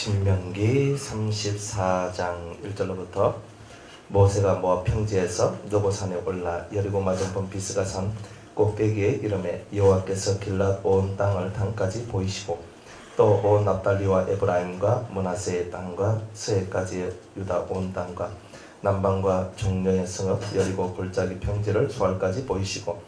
신명기 34장 1절로부터 모세가 모압 평지에서 느보산에 올라 여리고 맞은편 비스가 산 꼭대기에 이르매 여호와께서 길랏 온 땅을 단까지 보이시고 또 온 납달리와 에브라임과 므낫세의 땅과 서해까지 유다 온 땅과 남방과 종려의 성읍 여리고 골짜기 평지를 소알까지 보이시고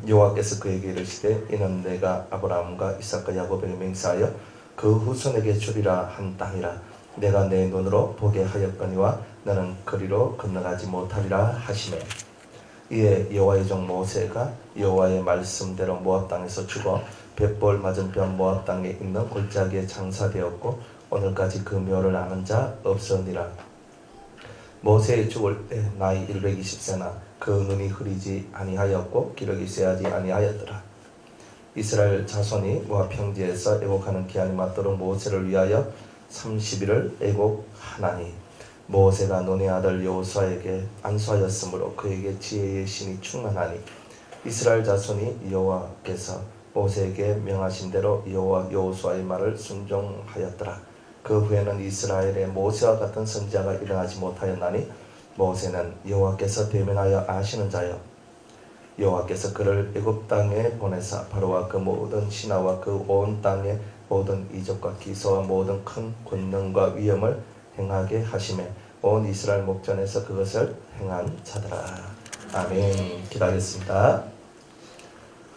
여호와께서 그에게 이르시되 이는 내가 아브라함과 이삭과 야곱에게 맹세하여 그 후손에게 주리라 한 땅이라. 내가 내 눈으로 보게 하였거니와 너는 그리로 건너가지 못하리라 하시매 이에 여호와의 종 모세가 여호와의 말씀대로 모압 땅에서 죽어 벳볼 맞은편 모압 땅에 있는 골짜기에 장사되었고 오늘까지 그 묘를 아는 자 없으니라. 모세의 죽을 때 나이 120세나 그 눈이 흐리지 아니하였고 기력이 쇠하지 아니하였더라. 이스라엘 자손이 모압 평지에서 애곡하는 기한이 맞도록 모세를 위하여 30일을 애곡하나니 모세가 눈의 아들 여호수아에게 안수하였으므로 그에게 지혜의 신이 충만하니 이스라엘 자손이 여호와께서 모세에게 명하신 대로 여호와 여호수아의 말을 순종하였더라. 그 후에는 이스라엘에 모세와 같은 선지자가 일어나지 못하였나니 모세는 여호와께서 대면하여 아시는 자여 여호와께서 그를 애굽 땅에 보내사 바로와 그 모든 신하와 그 온 땅의 모든 이적과 기사와 모든 큰 권능과 위엄을 행하게 하시매 온 이스라엘 목전에서 그것을 행한 자더라. 아멘. 기도하겠습니다.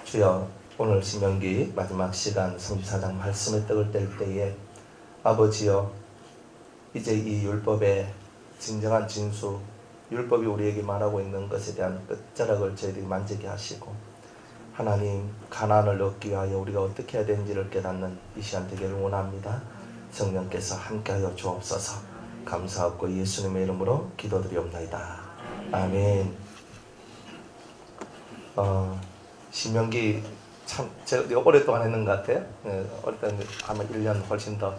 주여, 오늘 신명기 마지막 시간 34장 말씀의 떡을 뗄 때에 아버지여, 이제 이 율법의 진정한 진수, 율법이 우리에게 말하고 있는 것에 대한 끝자락을 저희들이 만지게 하시고 하나님, 가나안을 얻기 위하여 우리가 어떻게 해야 되는지를 깨닫는 이 시간 되기를 원합니다. 성령께서 함께하여 주옵소서. 감사하고 예수님의 이름으로 기도드리옵나이다. 아멘. 신명기 참 제가 오랫동안 했는 것 같아요. 어릴 때는 아마 1년 훨씬 더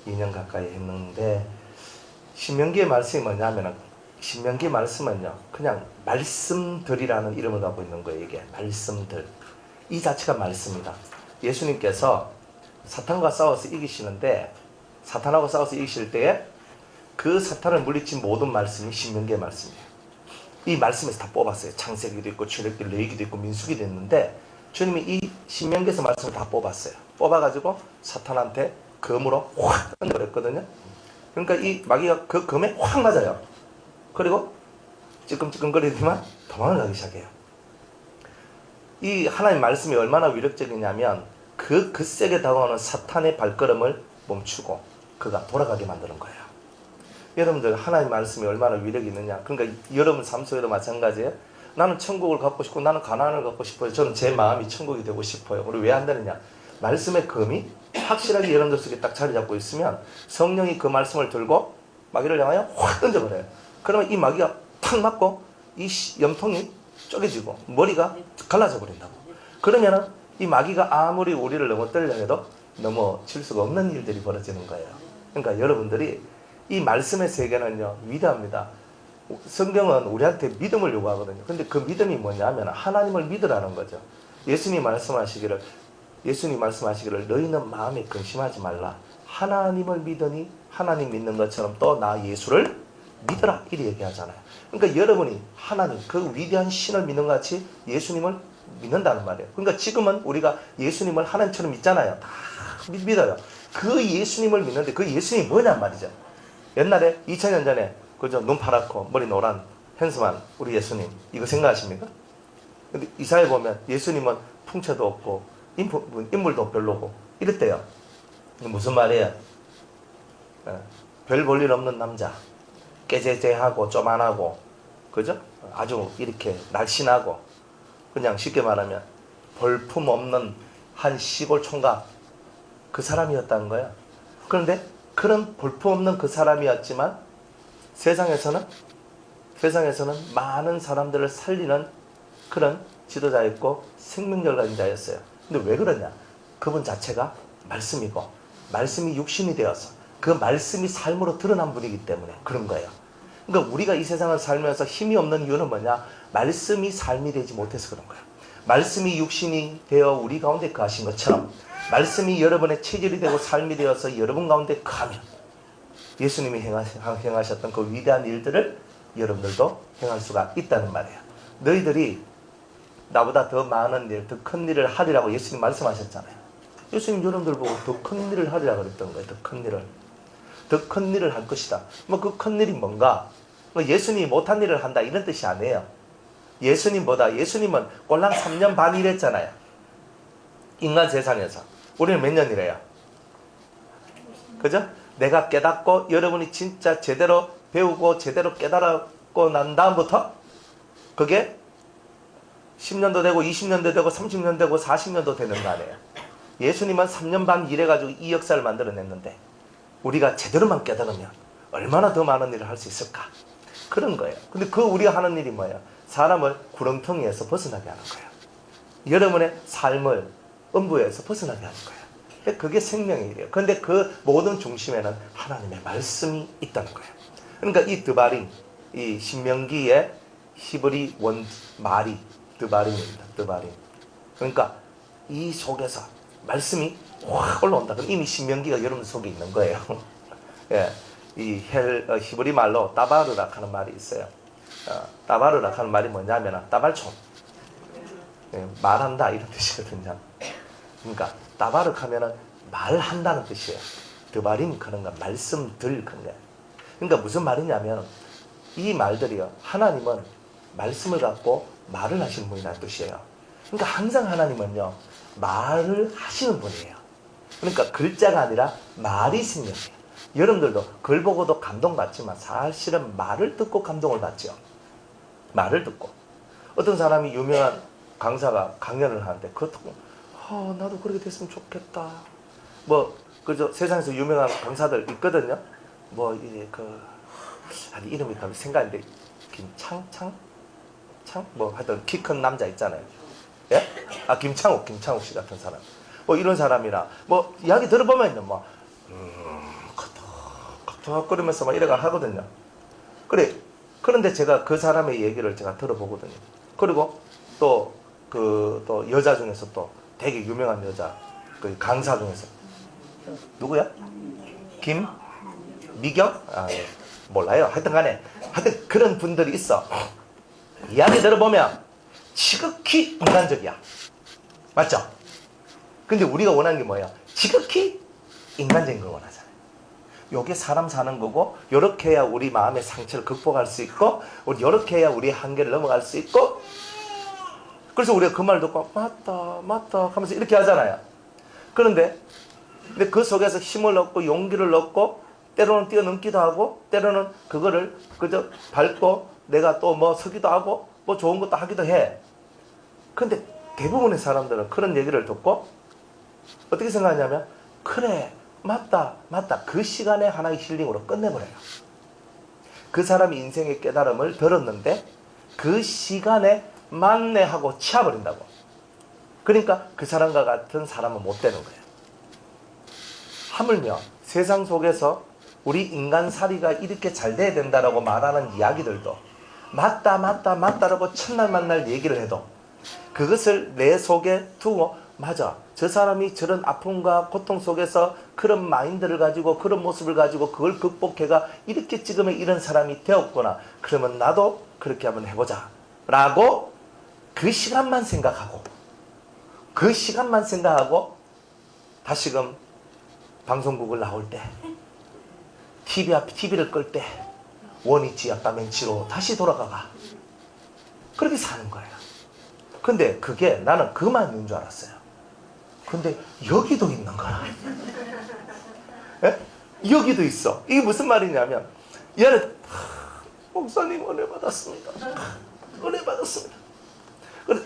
2년 가까이 했는데, 신명기의 말씀이 뭐냐면 신명기 말씀은요 그냥 말씀들이라는 이름을 갖고 있는 거예요. 이게 말씀들, 이 자체가 말씀이다. 예수님께서 사탄과 싸워서 이기시는데, 사탄하고 싸워서 이기실 때에 그 사탄을 물리친 모든 말씀이 신명기의 말씀이에요. 이 말씀에서 다 뽑았어요. 창세기도 있고 출애굽기, 레위기도 있고 민수기도 있는데 주님이 이 신명기에서 말씀을 다 뽑았어요. 뽑아가지고 사탄한테 검으로 확 던져버렸거든요. 그러니까 이 마귀가 그 검에 확 맞아요. 그리고 찌끔찌끔거리지만 도망을 가기 시작해요. 이 하나님 말씀이 얼마나 위력적이냐면 그 세게 다가오는 사탄의 발걸음을 멈추고 그가 돌아가게 만드는 거예요. 여러분들, 하나님 말씀이 얼마나 위력이 있느냐. 그러니까 여러분 삶 속에도 마찬가지예요. 나는 천국을 갖고 싶고 나는 가나안을 갖고 싶어요. 저는 제 마음이 천국이 되고 싶어요. 우리 왜 안 되느냐. 말씀의 검이 확실하게 여러분들 속에 딱 자리 잡고 있으면 성령이 그 말씀을 들고 마귀를 향하여 확 던져버려요. 그러면 이 마귀가 탁 맞고 이 염통이 쪼개지고 머리가 갈라져 버린다고. 그러면은 이 마귀가 아무리 우리를 넘어뜨리려 해도 넘어칠 수가 없는 일들이 벌어지는 거예요. 그러니까 여러분들이 이 말씀의 세계는요 위대합니다. 성경은 우리한테 믿음을 요구하거든요. 근데 그 믿음이 뭐냐면 하나님을 믿으라는 거죠. 예수님 말씀하시기를 너희는 마음에 근심하지 말라. 하나님을 믿으니 하나님 믿는 것처럼 또 나 예수를 믿으라. 이렇게 얘기하잖아요. 그러니까 여러분이 하나님, 그 위대한 신을 믿는 것 같이 예수님을 믿는다는 말이에요. 그러니까 지금은 우리가 예수님을 하나님처럼 믿잖아요. 다 믿어요. 그 예수님을 믿는데 그 예수님이 뭐냔 말이죠. 옛날에 2000년 전에 그죠, 눈 파랗고 머리 노란 핸스만 우리 예수님, 이거 생각하십니까? 근데 이사에 보면 예수님은 풍채도 없고 인물도 별로고 이랬대요. 무슨 말이에요? 별 볼 일 없는 남자, 깨재재하고 쪼만하고, 그죠? 아주 이렇게 날씬하고, 그냥 쉽게 말하면 볼품 없는 한 시골 총각, 그 사람이었다는 거야. 그런데 그런 볼품 없는 그 사람이었지만 세상에서는 많은 사람들을 살리는 그런 지도자였고 생명력을 가진 자였어요. 근데 왜 그러냐? 그분 자체가 말씀이고 말씀이 육신이 되어서 그 말씀이 삶으로 드러난 분이기 때문에 그런 거예요. 그러니까 우리가 이 세상을 살면서 힘이 없는 이유는 뭐냐? 말씀이 삶이 되지 못해서 그런 거예요. 말씀이 육신이 되어 우리 가운데 거하신 것처럼 말씀이 여러분의 체질이 되고 삶이 되어서 여러분 가운데 거하면 예수님이 행하셨던 그 위대한 일들을 여러분들도 행할 수가 있다는 말이에요. 너희들이 나보다 더 많은 일, 더 큰 일을 하리라고 예수님 말씀하셨잖아요. 예수님 여러분들 보고 더 큰 일을 하리라고 그랬던 거예요. 더 큰 일을. 더 큰 일을 할 것이다. 뭐 그 큰 일이 뭔가? 예수님이 못한 일을 한다 이런 뜻이 아니에요. 예수님보다, 예수님은 꼴랑 3년 반 일했잖아요. 인간 세상에서. 우리는 몇 년 일해요? 그죠? 내가 깨닫고 여러분이 진짜 제대로 배우고 제대로 깨달았고 난 다음부터 그게 10년도 되고 20년도 되고 30년도 되고 40년도 되는 거 아니에요. 예수님은 3년 반 일해가지고 이 역사를 만들어냈는데 우리가 제대로만 깨달으면 얼마나 더 많은 일을 할 수 있을까? 그런 거예요. 근데 그 우리가 하는 일이 뭐예요? 사람을 구렁텅이에서 벗어나게 하는 거예요. 여러분의 삶을 음부에서 벗어나게 하는 거예요. 그게 생명의 일이에요. 그런데 그 모든 중심에는 하나님의 말씀이 있다는 거예요. 그러니까 이 드바림, 이 신명기의 히브리 원 말이 드바림입니다. 드바림. 그러니까 이 속에서 말씀이 확 올라온다. 그럼 이미 신명기가 여러분 속에 있는 거예요. 예, 이 히브리 말로 따바르락 하는 말이 있어요. 따바르락 하는 말이 뭐냐면 따발총, 예, 말한다 이런 뜻이거든요. 그러니까 따바르락 하면은 말한다는 뜻이에요. 드바림 그런 거, 말씀들 그런 거. 그러니까 무슨 말이냐면 이 말들이요, 하나님은 말씀을 갖고 말을 하시는 분이라는 뜻이에요. 그러니까 항상 하나님은요 말을 하시는 분이에요. 그러니까 글자가 아니라 말이 생명이에요. 여러분들도 글 보고도 감동받지만 사실은 말을 듣고 감동을 받죠. 말을 듣고 어떤 사람이 유명한 강사가 강연을 하는데 그것도 나도 그렇게 됐으면 좋겠다. 뭐 그저 세상에서 유명한 강사들 있거든요. 뭐 이제 아니 이름이 다 생각인데 김창 뭐 하여튼 키 큰 남자 있잖아요. 예? 김창욱 씨 같은 사람. 뭐 이런 사람이나 뭐 이야기 들어보면요, 뭐 커덕거리면서 막 이래가 하거든요. 그런데 제가 그 사람의 얘기를 제가 들어보거든요. 그리고 또 여자 중에서 또 되게 유명한 여자, 그 강사 중에서 누구야? 미경? 예. 몰라요. 하여튼 그런 분들이 있어. 이야기 들어보면 지극히 인간적이야. 맞죠? 근데 우리가 원하는 게 뭐야? 지극히 인간적인 걸 원하잖아요. 요게 사람 사는 거고, 요렇게 해야 우리 마음의 상처를 극복할 수 있고, 요렇게 해야 우리의 한계를 넘어갈 수 있고. 그래서 우리가 그 말 듣고 맞다 하면서 이렇게 하잖아요. 근데 그 속에서 힘을 얻고 용기를 얻고 때로는 뛰어넘기도 하고 때로는 그거를 그저 밟고 내가 또 뭐 서기도 하고 뭐 좋은 것도 하기도 해. 근데 대부분의 사람들은 그런 얘기를 듣고 어떻게 생각하냐면 그래 맞다 그 시간에 하나의 힐링으로 끝내버려요. 그 사람이 인생의 깨달음을 들었는데 그 시간에 맞네 하고 치워버린다고. 그러니까 그 사람과 같은 사람은 못 되는 거예요. 하물며 세상 속에서 우리 인간살이가 이렇게 잘 돼야 된다라고 말하는 이야기들도 맞다라고 첫날 만날 얘기를 해도 그것을 내 속에 두고 맞아, 저 사람이 저런 아픔과 고통 속에서 그런 마인드를 가지고 그런 모습을 가지고 그걸 극복해가 이렇게 지금의 이런 사람이 되었구나. 그러면 나도 그렇게 한번 해보자 라고 그 시간만 생각하고 다시금 방송국을 나올 때 TV를 끌 때 원위치 아까 맹치로 다시 돌아가가 그렇게 사는 거예요. 근데 그게 나는 그만 있는 줄 알았어요. 근데 여기도 있는 거야. 예? 여기도 있어. 이게 무슨 말이냐면 얘는 목사님 은혜 받았습니다. 은혜 받았습니다.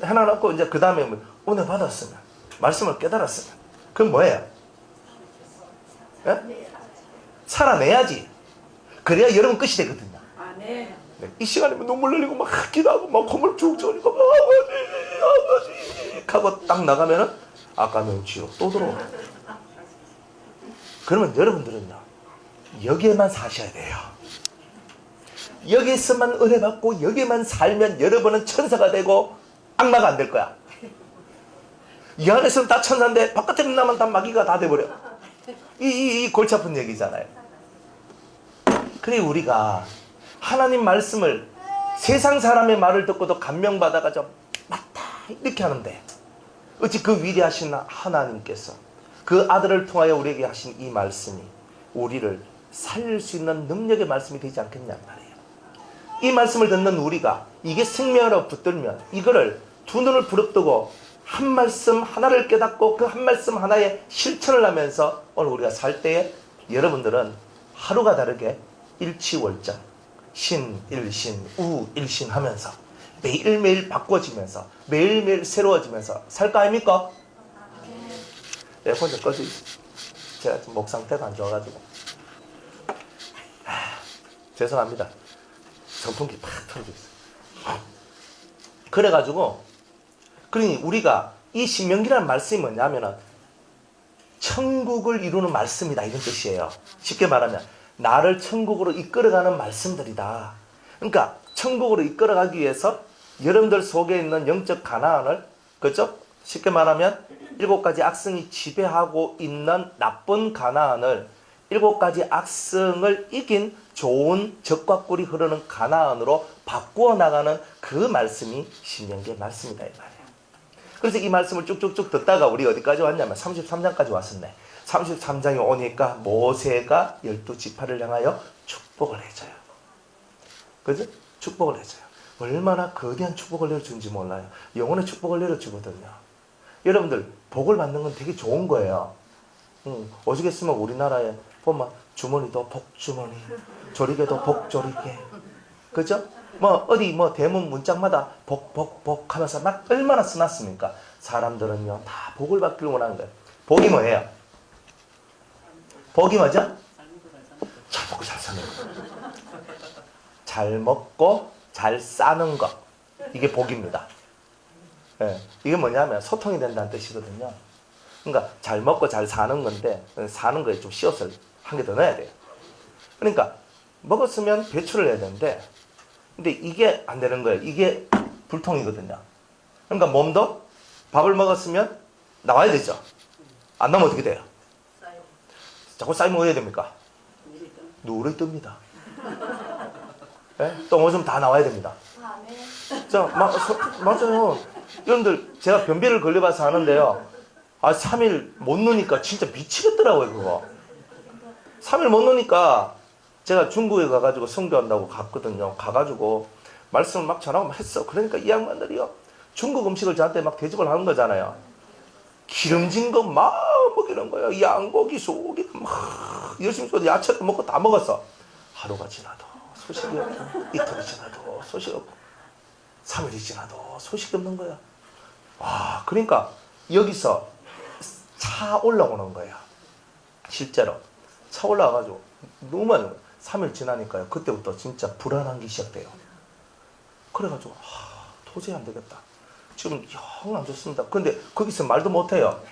하나 놓고 이제 그 다음에 은혜 받았으면 말씀을 깨달았으면 그건 뭐예요? 예? 살아내야지. 그래야 여러분 끝이 되거든요. 네. 이 시간이면 눈물 흘리고 막 기도하고 막 콧물 쭉 쫄리고 아버지 하고 딱 나가면은 아까 명치로 또 들어오고. 그러면 여러분들은요 여기에만 사셔야 돼요. 여기에서만 은혜 받고 여기에만 살면 여러분은 천사가 되고 악마가 안 될 거야. 이 안에서는 다 천사인데 바깥에 나면 다 마귀가 다 돼버려. 이 골치 아픈 얘기잖아요. 그래 우리가 하나님 말씀을 세상 사람의 말을 듣고도 감명받아가지고 맞다 이렇게 하는데 어찌 그 위대하신 하나님께서 그 아들을 통하여 우리에게 하신 이 말씀이 우리를 살릴 수 있는 능력의 말씀이 되지 않겠냐 말이에요. 이 말씀을 듣는 우리가 이게 생명으로 붙들면 이거를 두 눈을 부릅뜨고 한 말씀 하나를 깨닫고 그 한 말씀 하나에 실천을 하면서 오늘 우리가 살 때에 여러분들은 하루가 다르게 일치월장 신일신 우일신 하면서 매일매일 바꿔지면서 매일매일 새로워지면서 살 거 아닙니까? 에어컨 좀 꺼지. 제가 지금 목 상태가 안 좋아가지고 죄송합니다. 선풍기 팍 틀어져 있어요. 그래가지고 그러니 우리가 이 신명기라는 말씀이 뭐냐면은 천국을 이루는 말씀이다 이런 뜻이에요. 쉽게 말하면 나를 천국으로 이끌어가는 말씀들이다. 그러니까 천국으로 이끌어가기 위해서 여러분들 속에 있는 영적 가나안을, 그렇죠? 쉽게 말하면 7가지 악성이 지배하고 있는 나쁜 가나안을 7가지 악성을 이긴 좋은 젖과 꿀이 흐르는 가나안으로 바꾸어 나가는 그 말씀이 신명기의 말씀이다 이 말이에요. 그래서 이 말씀을 쭉쭉쭉 듣다가 우리 어디까지 왔냐면 33장까지 왔었네. 33장에 오니까 모세가 12지파를 향하여 축복을 해줘요. 그죠? 축복을 해줘요. 얼마나 거대한 축복을 내려주는지 몰라요. 영혼의 축복을 내려주거든요. 여러분들 복을 받는 건 되게 좋은 거예요. 오죽했으면 우리나라에 보면 주머니도 복주머니, 조리개도 복조리개, 그죠? 뭐 어디 뭐 대문 문짝마다 복 하면서 막 얼마나 써놨습니까? 사람들은요 다 복을 받기를 원하는 거예요. 복이 뭐예요? 복이 뭐죠? 잘 먹고 잘 사는 거. 잘 먹고 잘 싸는 것. 이게 복입니다. 예, 이게 뭐냐면 소통이 된다는 뜻이거든요. 그러니까 잘 먹고 잘 사는 건데 사는 거에 좀 씌워서 한 개 더 넣어야 돼요. 그러니까 먹었으면 배출을 해야 되는데 근데 이게 안 되는 거예요. 이게 불통이거든요. 그러니까 몸도 밥을 먹었으면 나와야 되죠. 안 나오면 어떻게 돼요? 자꾸 쌓이면 어떻게 됩니까? 누르이 뜹니다. 네? 똥 오줌 다 나와야 됩니다. 자, 맞아요. 여러분들 제가 변비를 걸려봐서 아는데요. 3일 못 누니까 진짜 미치겠더라고요 그거. 3일 못 누니까 제가 중국에 가가지고 선교한다고 갔거든요. 가가지고 말씀을 막 전하고 했어. 그러니까 이 양반들이요 중국 음식을 저한테 막 대접을 하는 거잖아요. 기름진 거 막 먹이는 거예요. 양고기, 소고기 막 열심히 써 야채도 먹고 다 먹었어. 하루가 지나도 소식이 없고 이틀이 지나도 소식이 없고 3일이 지나도 소식이 없는 거야. 와, 그러니까 여기서 차 올라오는 거예요. 실제로 차 올라와가지고 너무 많은 거예요. 3일 지나니까요. 그때부터 진짜 불안한 게 시작돼요. 그래가지고 도저히 안 되겠다. 지금 영 안 좋습니다. 근데 거기서 말도 못해요.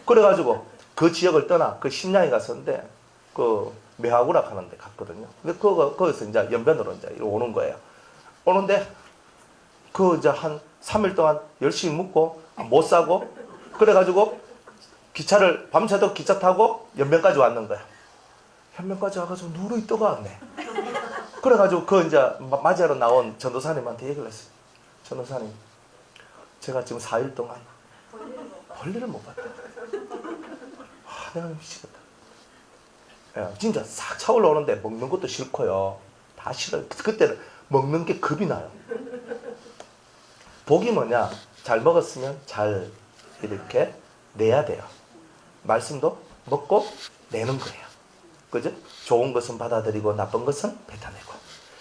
그래가지고 그 지역을 떠나 그 심양에 갔었는데 그 메하구락 하는 데 갔거든요. 근데 거기서 이제 연변으로 이제 오는 거예요. 오는데 그 이제 한 3일 동안 열심히 묵고 못 사고 그래가지고 기차를 밤새도록 기차 타고 연변까지 왔는 거야. 연변까지 와가지고 누르이 떠가왔네. 그래가지고 그 이제 맞이하러 나온 전도사님한테 얘기를 했어요. 전도사님, 제가 지금 4일 동안 벌레를 못 봤다. 내가 미치겠다. 예, 진짜 싹 차올라오는데 먹는 것도 싫고요. 다 싫어요. 그때는 먹는 게 겁이 나요. 복이 뭐냐? 잘 먹었으면 잘 이렇게 내야 돼요. 말씀도 먹고 내는 거예요. 그죠? 좋은 것은 받아들이고 나쁜 것은 뱉어내고.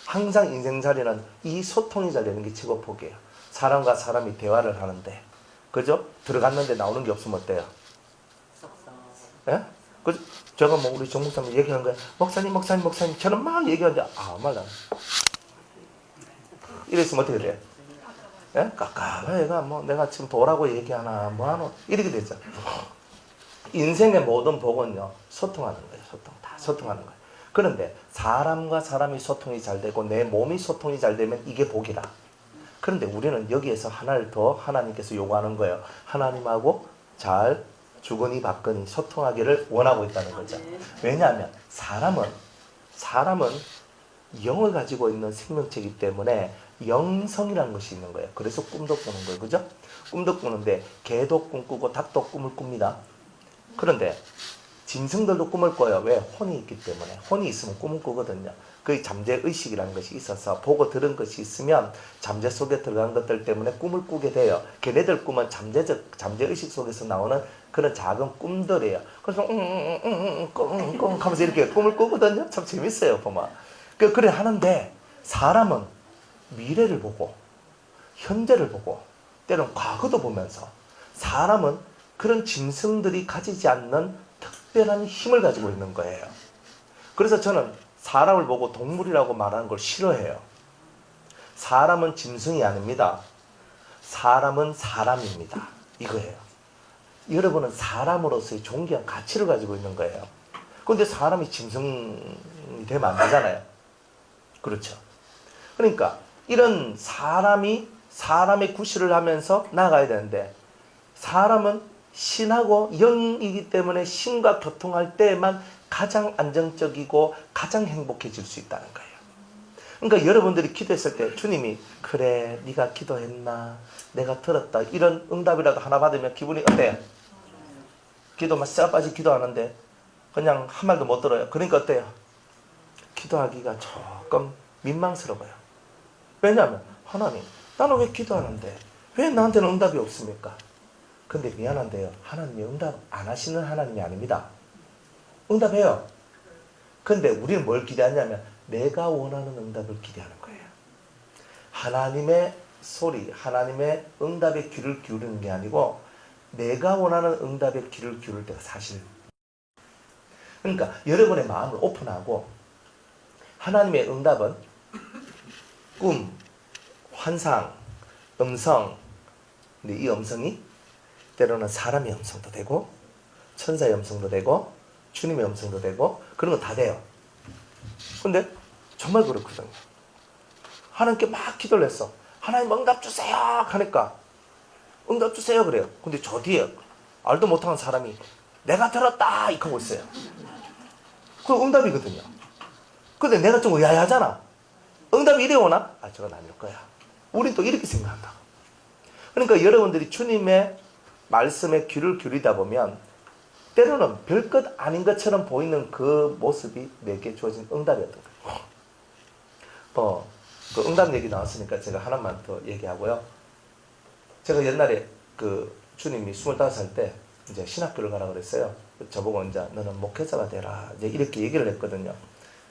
항상 인생살이는 이 소통이 잘 되는 게 최고 복이에요. 사람과 사람이 대화를 하는데, 그죠? 들어갔는데 나오는 게 없으면 어때요? 예? 그죠? 제가 뭐 우리 정 목사님 얘기하는 거예요. 목사님, 저는 막 얘기하는데, 말 안. 이랬으면 어떻게 돼요? 예? 얘가 뭐 내가 지금 도라고 얘기하나, 뭐 하노? 이렇게 되죠. 인생의 모든 복은요, 소통하는 거예요. 다 소통하는 거예요. 그런데 사람과 사람이 소통이 잘 되고 내 몸이 소통이 잘 되면 이게 복이라. 그런데 우리는 여기에서 하나를 더 하나님께서 요구하는 거예요. 하나님하고 잘 주거니 받거니 소통하기를 원하고 있다는 거죠. 왜냐하면 사람은 영을 가지고 있는 생명체이기 때문에 영성이라는 것이 있는 거예요. 그래서 꿈도 꾸는 거예요. 그죠? 꿈도 꾸는데 개도 꿈꾸고 닭도 꿈을 꿉니다. 그런데 짐승들도 꿈을 꿔요. 왜? 혼이 있기 때문에. 혼이 있으면 꿈을 꾸거든요. 그 잠재의식이라는 것이 있어서 보고 들은 것이 있으면 잠재 속에 들어간 것들 때문에 꿈을 꾸게 돼요. 걔네들 꿈은 잠재의식 속에서 나오는 그런 작은 꿈들이에요. 그래서 꿍꿍 하면서 이렇게 꿈을 꾸거든요. 참 재밌어요, 보면. 그래 하는데 사람은 미래를 보고 현재를 보고 때로는 과거도 보면서 사람은 그런 짐승들이 가지지 않는 특별한 힘을 가지고 있는 거예요. 그래서 저는 사람을 보고 동물이라고 말하는 걸 싫어해요. 사람은 짐승이 아닙니다. 사람은 사람입니다. 이거예요. 여러분은 사람으로서의 존귀한 가치를 가지고 있는 거예요. 그런데 사람이 짐승이 되면 안 되잖아요. 그렇죠. 그러니까 이런 사람이 사람의 구실을 하면서 나아가야 되는데 사람은 신하고 영이기 때문에 신과 교통할 때만 가장 안정적이고 가장 행복해질 수 있다는 거예요. 그러니까 여러분들이 기도했을 때 주님이 그래 네가 기도했나 내가 들었다 이런 응답이라도 하나 받으면 기분이 어때요? 기도만 싹 빠지 기도하는데 그냥 한 말도 못 들어요. 그러니까 어때요? 기도하기가 조금 민망스러워요. 왜냐하면 하나님 나는 왜 기도하는데 왜 나한테는 응답이 없습니까? 근데 미안한데요. 하나님이 응답 안 하시는 하나님이 아닙니다. 응답해요. 근데 우리는 뭘 기대하냐면 내가 원하는 응답을 기대하는 거예요. 하나님의 소리, 하나님의 응답에 귀를 기울이는 게 아니고 내가 원하는 응답에 귀를 기울일 때가 사실. 그러니까 여러분의 마음을 오픈하고 하나님의 응답은 꿈, 환상, 음성. 근데 이 음성이 때로는 사람의 음성도 되고 천사의 음성도 되고 주님의 음성도 되고 그런 거 다 돼요. 근데 정말 그렇거든요. 하나님께 막 기도를 했어. 하나님 응답 주세요 하니까 응답 주세요 그래요. 근데 저 뒤에 알도 못하는 사람이 내가 들었다 이렇게 하고 있어요. 그 응답이거든요. 근데 내가 좀 의아하잖아. 응답이 이래 오나? 아 저건 아닐 거야. 우린 또 이렇게 생각한다. 그러니까 여러분들이 주님의 말씀에 귀를 기울이다 보면 때로는 별것 아닌 것처럼 보이는 그 모습이 내게 주어진 응답이었던 거예요. 그 응답 얘기 나왔으니까 제가 하나만 더 얘기하고요. 제가 옛날에 그 주님이 25살 때 이제 신학교를 가라 그랬어요. 저보고 이제 너는 목회자가 되라 이제 이렇게 얘기를 했거든요.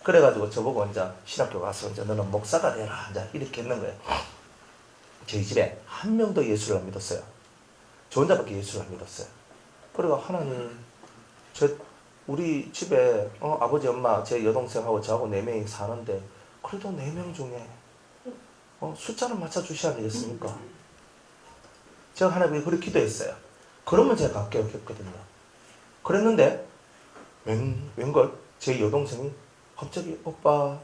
그래가지고 저보고 이제 신학교 가서 이제 너는 목사가 되라 이제 이렇게 했는 거예요. 저희 집에 한 명도 예수를 안 믿었어요. 저 혼자밖에 예수를 안 믿었어요. 그래가 하나님 우리 집에 아버지 엄마 제 여동생하고 저하고 4명이 사는데 그래도 4명 중에 숫자를 맞춰주셔야 되겠습니까? 제가 하나님께 그렇게 기도했어요. 그러면 제가 가까이 했거든요. 그랬는데 웬걸 제 여동생이 갑자기 오빠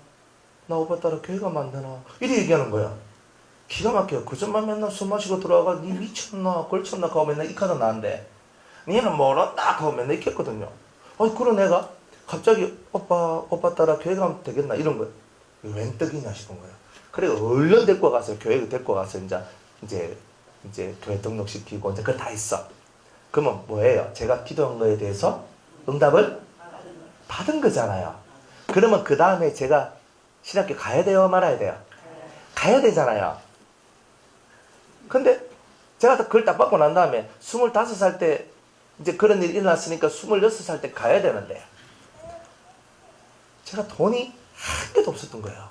나 오빠 따라 교회가 만드나 이렇게 얘기하는 거야. 기가 막혀요. 그전만 맨날 술 마시고 들어와가 니 미쳤나 걸쳤나 하고 맨날 이카다 나는데 니는 모른다 하고 맨날 이렇게 했거든요. 그런 애가 갑자기 오빠 따라 교회 가면 되겠나 이런 거예요. 웬 떡이냐 싶은 거예요. 그래 얼른 데리고 가서 교회 데리고 가서 이제 교회 등록시키고 이제 그거 다 했어. 그러면 뭐예요? 제가 기도한 거에 대해서 응답을 받은 거잖아요. 그러면 그 다음에 제가 신학교 가야 돼요? 말아야 돼요? 가야 되잖아요. 근데 제가 그걸 딱 받고 난 다음에 25살 때 이제 그런 일이 일어났으니까 26살 때 가야 되는데 제가 돈이 한 개도 없었던 거예요.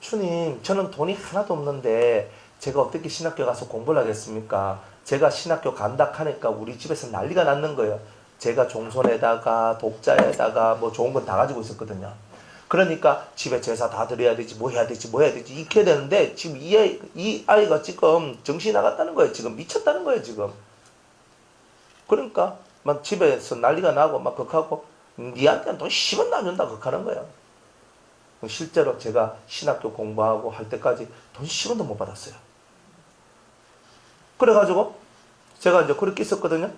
주님, 저는 돈이 하나도 없는데 제가 어떻게 신학교 가서 공부를 하겠습니까? 제가 신학교 간다 하니까 우리 집에서 난리가 났는 거예요. 제가 종손에다가 독자에다가 뭐 좋은 건 다 가지고 있었거든요. 그러니까 집에 제사 다 드려야 되지 뭐 해야 되지 이렇게 되는데 지금 이 아이가 지금 정신이 나갔다는 거예요. 지금 미쳤다는 거예요. 지금. 그러니까 막 집에서 난리가 나고 막 극하고 니한테는 돈 10원도 안 준다 극하는 거예요. 실제로 제가 신학교 공부하고 할 때까지 돈 10원도 못 받았어요. 그래가지고 제가 이제 그렇게 있었거든요.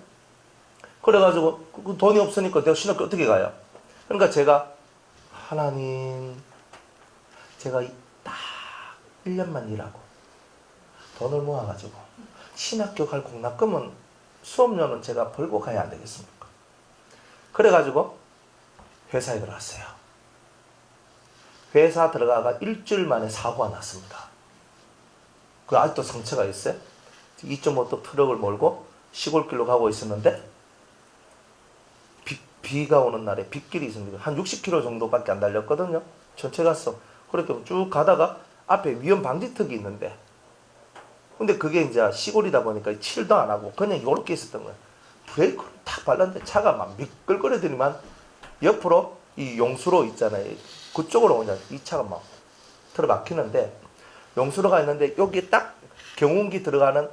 그래가지고 돈이 없으니까 내가 신학교 어떻게 가요? 그러니까 제가 하나님, 제가 딱 1년만 일하고 돈을 모아가지고 신학교 갈 공납금은 수업료는 제가 벌고 가야 안 되겠습니까? 그래가지고 회사에 들어갔어요. 회사 들어가가 일주일 만에 사고가 났습니다. 그 아직도 상처가 있어요. 2.5톤 트럭을 몰고 시골길로 가고 있었는데 비가 오는 날에 빗길이 있습니다. 한 60km 정도밖에 안 달렸거든요. 전체 갔어. 그렇게 쭉 가다가 앞에 위험 방지턱이 있는데, 근데 그게 이제 시골이다 보니까 칠도 안 하고 그냥 이렇게 있었던 거예요. 브레이크를 탁 밟았는데 차가 막 미끌거리더니만 옆으로 이 용수로 있잖아요. 그쪽으로 그냥 이 차가 막 들어막히는데, 용수로가 있는데 여기 딱 경운기 들어가는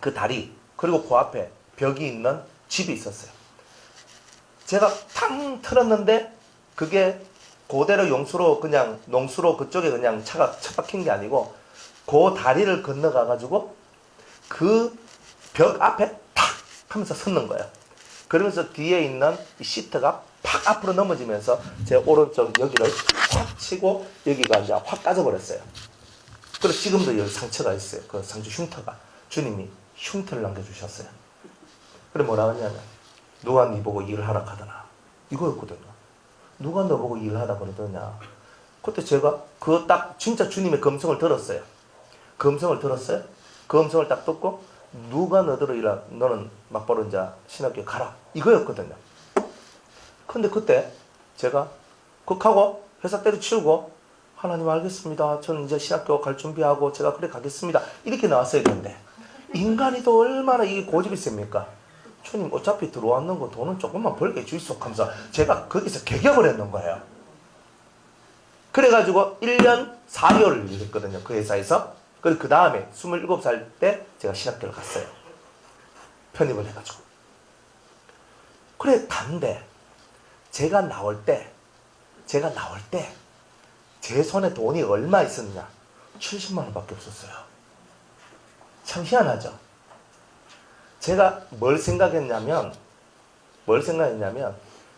그 다리, 그리고 그 앞에 벽이 있는 집이 있었어요. 제가 탕 틀었는데 그게 그대로 용수로 그냥 농수로 그쪽에 그냥 차가 처박힌 게 아니고 그 다리를 건너가가지고 그 벽 앞에 탁 하면서 섰는 거예요. 그러면서 뒤에 있는 이 시트가 팍 앞으로 넘어지면서 제 오른쪽 여기를 확 치고 여기가 이제 확 까져버렸어요. 그래서 지금도 여기 상처가 있어요. 그 상처 흉터가. 주님이 흉터를 남겨주셨어요. 그래 뭐라 하냐면, 누가 네 보고 일을 하라 하더나, 이거였거든요. 누가 너 보고 일을 하다 그러더냐. 그때 제가 그 딱 진짜 주님의 검성을 들었어요. 검성을 들었어요. 그 검성을 딱 듣고, 누가 너더러 일하, 너는 막바로 이제 신학교에 가라, 이거였거든요. 근데 그때 제가 극하고 회사 때려치우고, 하나님 알겠습니다, 저는 이제 신학교 갈 준비하고 제가 그래 가겠습니다, 이렇게 나왔어야 되는데, 인간이 또 얼마나 이게 고집이 셉니까? 주님 어차피 들어왔는 거 돈은 조금만 벌게 주이소 하면서 제가 거기서 개격을 했는 거예요. 그래가지고 1년 4개월을 일했거든요, 그 회사에서. 그리고 그 다음에 27살 때 제가 신학교를 갔어요. 편입을 해가지고. 그래 갔는데 제가 나올 때 제 손에 돈이 얼마 있었느냐? 70만 원밖에 없었어요. 참 희한하죠? 제가 뭘 생각했냐면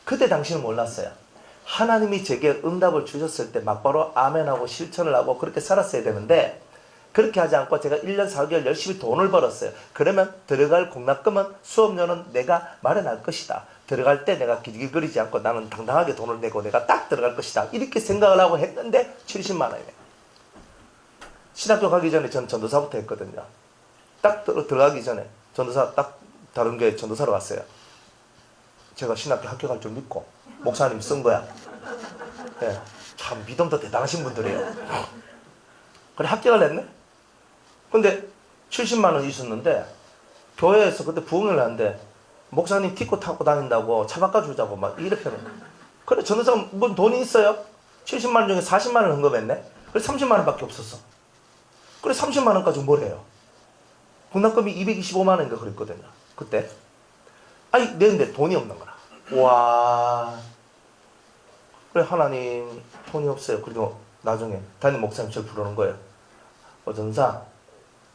그때 당시는 몰랐어요. 하나님이 제게 응답을 주셨을 때 막바로 아멘하고 실천을 하고 그렇게 살았어야 되는데, 그렇게 하지 않고 제가 1년 4개월 열심히 돈을 벌었어요. 그러면 들어갈 공납금은, 수업료는 내가 마련할 것이다. 들어갈 때 내가 길길거리지 않고 나는 당당하게 돈을 내고 내가 딱 들어갈 것이다, 이렇게 생각을 하고 했는데 70만 원이네. 신학교 가기 전에 전 전도사부터 했거든요. 딱 들어가기 전에 전도사 딱 다른 교회 전도사로 갔어요. 제가 신학교 합격할 줄 믿고 목사님이 쓴 거야. 네, 참 믿음도 대단하신 분들이에요. 그래 합격을 했네. 근데 70만 원 있었는데 교회에서 그때 부흥을 하는데 목사님 티코 타고 다닌다고 차 바꿔주자고 막 이렇게 하는. 그래 전도사가 뭔 돈이 있어요? 70만 원 중에 40만 원 헌금했네. 그래 30만 원밖에 없었어. 그래 30만 원까지 뭘 해요? 공납금이 225만 원인가 그랬거든요, 그때. 아니 내는데 돈이 없는 거라. 와. 그래 하나님 돈이 없어요. 그리고 나중에 담임 목사님 저를 부르는 거예요. 전사,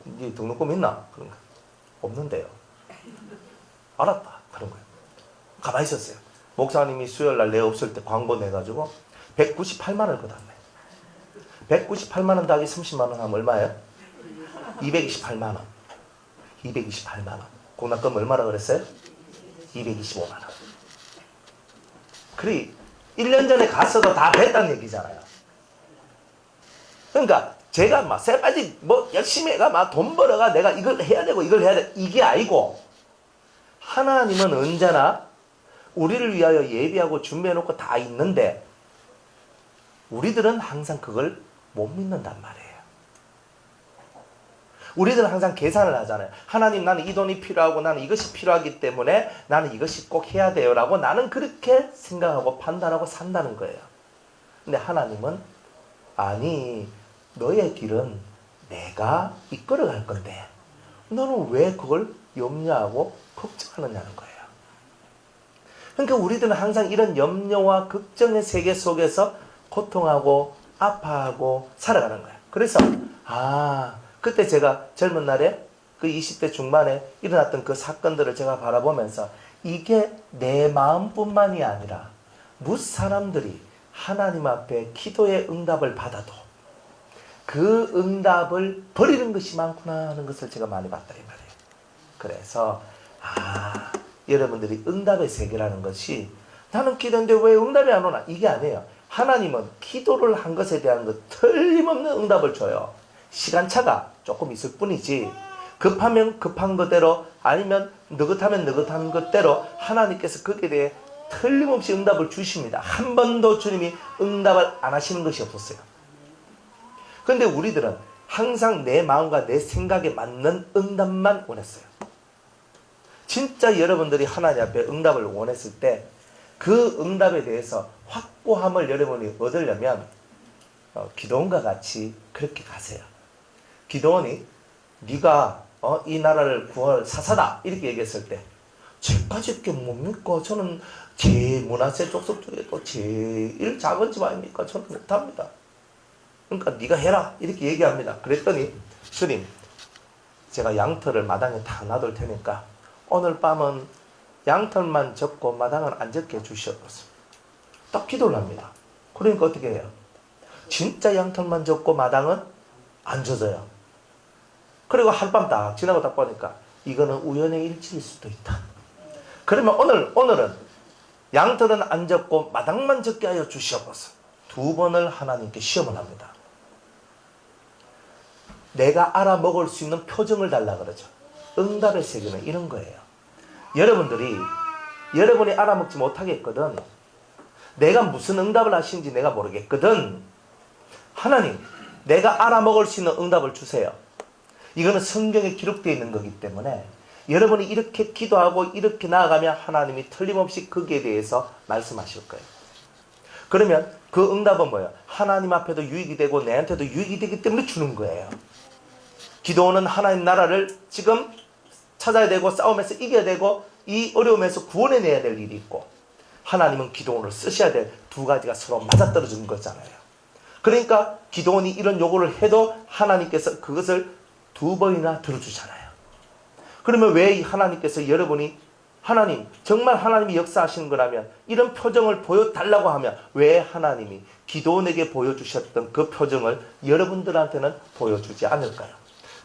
네 등록금 있나? 그런 거. 없는데요. 알았다. 그런 거예요. 가만히 있었어요. 목사님이 수요일날 내 없을 때 광고 내가지고 198만 원을 걷었네. 198만 원 더하기 30만 원 하면 얼마예요? 228만 원. 228만 원. 공납금 얼마라 그랬어요? 225만 원. 그래 1년 전에 갔어도 다 됐다는 얘기잖아요. 그러니까 제가 막 새까지 뭐 열심히 해가 막 돈 벌어가 내가 이걸 해야 되고 이걸 해야 돼, 이게 아니고, 하나님은 언제나 우리를 위하여 예비하고 준비해놓고 다 있는데 우리들은 항상 그걸 못 믿는단 말이에요. 우리들은 항상 계산을 하잖아요. 하나님 나는 이 돈이 필요하고 나는 이것이 필요하기 때문에 나는 이것이 꼭 해야 돼요 라고 나는 그렇게 생각하고 판단하고 산다는 거예요. 근데 하나님은 아니, 너의 길은 내가 이끌어 갈 건데 너는 왜 그걸 염려하고 걱정하느냐는 거예요. 그러니까 우리들은 항상 이런 염려와 걱정의 세계 속에서 고통하고 아파하고 살아가는 거예요. 그래서 그때 제가 젊은 날에 그 20대 중반에 일어났던 그 사건들을 제가 바라보면서 이게 내 마음뿐만이 아니라 무슨 사람들이 하나님 앞에 기도의 응답을 받아도 그 응답을 버리는 것이 많구나 하는 것을 제가 많이 봤다 이 말이에요. 그래서 여러분들이 응답의 세계라는 것이 나는 기도했는데 왜 응답이 안 오나? 이게 아니에요. 하나님은 기도를 한 것에 대한 그 틀림없는 응답을 줘요. 시간차가 조금 있을 뿐이지 급하면 급한 것대로 아니면 느긋하면 느긋한 것대로 하나님께서 거기에 대해 틀림없이 응답을 주십니다. 한 번도 주님이 응답을 안 하시는 것이 없었어요. 그런데 우리들은 항상 내 마음과 내 생각에 맞는 응답만 원했어요. 진짜 여러분들이 하나님 앞에 응답을 원했을 때 그 응답에 대해서 확고함을 여러분이 얻으려면 기도원과 같이 그렇게 가세요. 기도원이 네가 이 나라를 구할 사사다 이렇게 얘기했을 때 제까지 게 뭡니까? 저는 제 문화세 족속 중에도 제일 작은 집 아닙니까? 저는 못합니다. 그러니까 네가 해라 이렇게 얘기합니다. 그랬더니 주님 제가 양털을 마당에 다 놔둘 테니까 오늘 밤은 양털만 접고 마당은 안 접게 해주시옵소서. 딱 기도를 합니다. 그러니까 어떻게 해요? 진짜 양털만 접고 마당은 안 젖어요. 그리고 하룻밤 딱 지나고 딱 보니까 이거는 우연의 일치일 수도 있다. 그러면 오늘은 양털은 안 접고 마당만 접게 하여 주시옵소서. 2번을 하나님께 시험을 합니다. 내가 알아먹을 수 있는 표정을 달라 그러죠. 응답의 세계는 이런 거예요. 여러분이 알아먹지 못하겠거든. 내가 무슨 응답을 하시는지 내가 모르겠거든. 하나님, 내가 알아먹을 수 있는 응답을 주세요. 이거는 성경에 기록되어 있는 거기 때문에 여러분이 이렇게 기도하고 이렇게 나아가면 하나님이 틀림없이 거기에 대해서 말씀하실 거예요. 그러면 그 응답은 뭐예요? 하나님 앞에도 유익이 되고 내한테도 유익이 되기 때문에 주는 거예요. 기도는 하나님 나라를 지금 찾아야 되고 싸움에서 이겨야 되고 이 어려움에서 구원해내야 될 일이 있고 하나님은 기도원을 쓰셔야 될 두 가지가 서로 맞아떨어지는 거잖아요. 그러니까 기도원이 이런 요구를 해도 하나님께서 그것을 2번이나 들어주잖아요. 그러면 왜 하나님께서 여러분이 하나님 정말 하나님이 역사하시는 거라면 이런 표정을 보여달라고 하면 왜 하나님이 기도원에게 보여주셨던 그 표정을 여러분들한테는 보여주지 않을까요?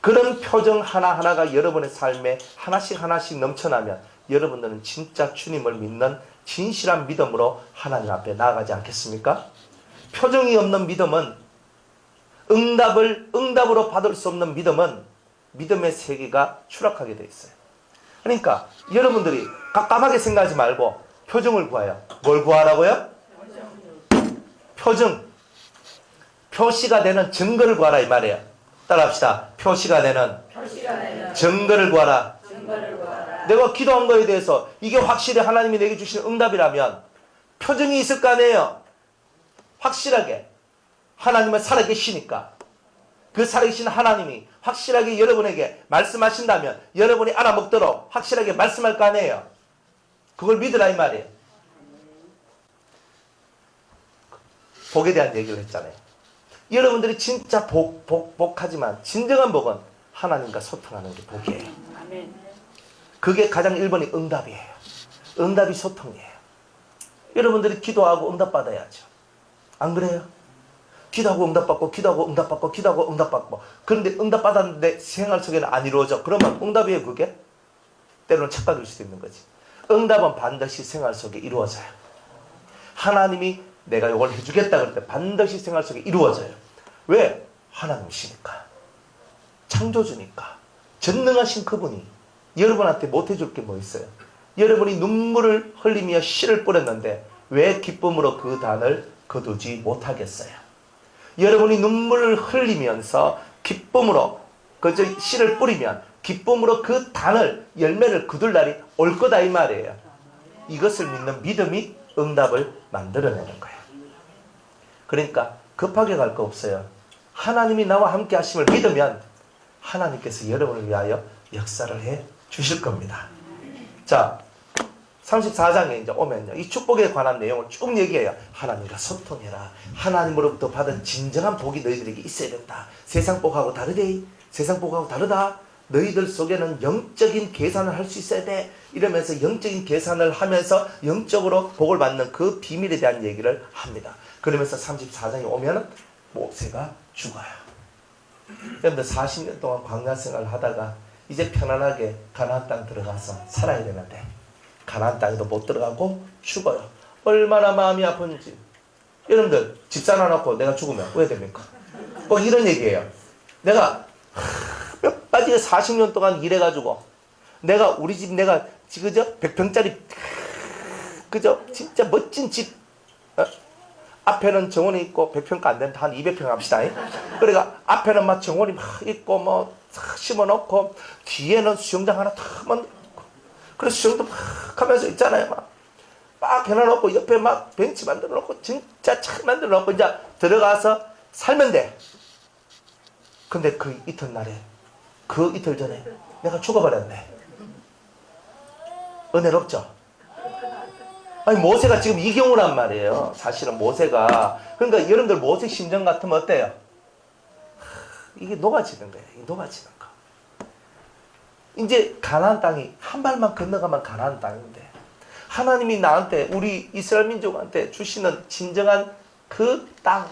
그런 표정 하나하나가 여러분의 삶에 하나씩 넘쳐나면 여러분들은 진짜 주님을 믿는 진실한 믿음으로 하나님 앞에 나아가지 않겠습니까? 표정이 없는 믿음은 응답으로 받을 수 없는 믿음은 믿음의 세계가 추락하게 돼 있어요. 그러니까 여러분들이 깜깜하게 생각하지 말고 표정을 구해요. 뭘 구하라고요? 표정. 표시가 되는 증거를 구하라 이 말이에요. 따라합시다. 표시가 되는 증거를 구하라. 내가 기도한 거에 대해서 이게 확실히 하나님이 내게 주신 응답이라면 표정이 있을 거 아니에요. 확실하게 하나님은 살아계시니까 그 살아계신 하나님이 확실하게 여러분에게 말씀하신다면 여러분이 알아먹도록 확실하게 말씀할 거 아니에요. 그걸 믿으라 이 말이에요. 복에 대한 얘기를 했잖아요. 여러분들이 진짜 복하지만 진정한 복은 하나님과 소통하는 게 복이에요. 그게 가장 1번이 응답이에요. 응답이 소통이에요. 여러분들이 기도하고 응답받아야죠. 안 그래요? 기도하고 응답받고 기도하고 응답받고 기도하고 응답받고 그런데 응답받았는데 생활 속에는 안 이루어져. 그러면 응답이에요 그게? 때로는 착각일 수도 있는 거지. 응답은 반드시 생활 속에 이루어져요. 하나님이 내가 이걸 해주겠다 그럴 때 반드시 생활 속에 이루어져요. 왜? 하나님이시니까. 창조주니까. 전능하신 그분이 여러분한테 못해줄 게 뭐 있어요? 여러분이 눈물을 흘리며 씨를 뿌렸는데 왜 기쁨으로 그 단을 거두지 못하겠어요? 여러분이 눈물을 흘리면서 기쁨으로 그 씨를 뿌리면 기쁨으로 그 단을 열매를 거둘 날이 올 거다 이 말이에요. 이것을 믿는 믿음이 응답을 만들어내는 거예요. 그러니까 급하게 갈 거 없어요. 하나님이 나와 함께 하심을 믿으면 하나님께서 여러분을 위하여 역사를 해 주실 겁니다. 자, 34장에 이제 오면요. 이 축복에 관한 내용을 쭉 얘기해요. 하나님과 소통해라. 하나님으로부터 받은 진정한 복이 너희들에게 있어야 된다. 세상 복하고 다르대. 세상 복하고 다르다. 너희들 속에는 영적인 계산을 할 수 있어야 돼. 이러면서 영적인 계산을 하면서 영적으로 복을 받는 그 비밀에 대한 얘기를 합니다. 그러면서 34장에 오면은 모세가 죽어요. 여러분들 40년 동안 광야 생활을 하다가 이제 편안하게 가나안 땅 들어가서 살아야 되는데 가나안 땅에도 못 들어가고 죽어요. 얼마나 마음이 아픈지. 여러분들 집 사놔놓고 내가 죽으면 왜 됩니까? 꼭 이런 얘기예요. 내가 몇 가지 40년 동안 일해가지고 내가 우리 집 내가 그저 100평짜리 그저 진짜 멋진 집 앞에는 정원이 있고 100평가 안 되는데 한 200평 합시다. 그러니까 앞에는 막 정원이 막 있고 뭐 심어놓고 뒤에는 수영장 하나 탁 만들고 그래서 수영도 막 하면서 있잖아요. 막 해놔놓고 옆에 막 벤치 만들어놓고 진짜 잘 만들어놓고 이제 들어가서 살면 돼. 근데 그 이튿날에 그 이틀 전에 내가 죽어버렸네. 은혜롭죠? 아니 모세가 지금 이 경우란 말이에요. 사실은 모세가. 그러니까 여러분들 모세 심정 같으면 어때요? 이게 녹아지는 거예요. 이게 녹아지는 거. 이제 가나안 땅이 한 발만 건너가면 가나안 땅인데 하나님이 나한테 우리 이스라엘 민족한테 주시는 진정한 그 땅,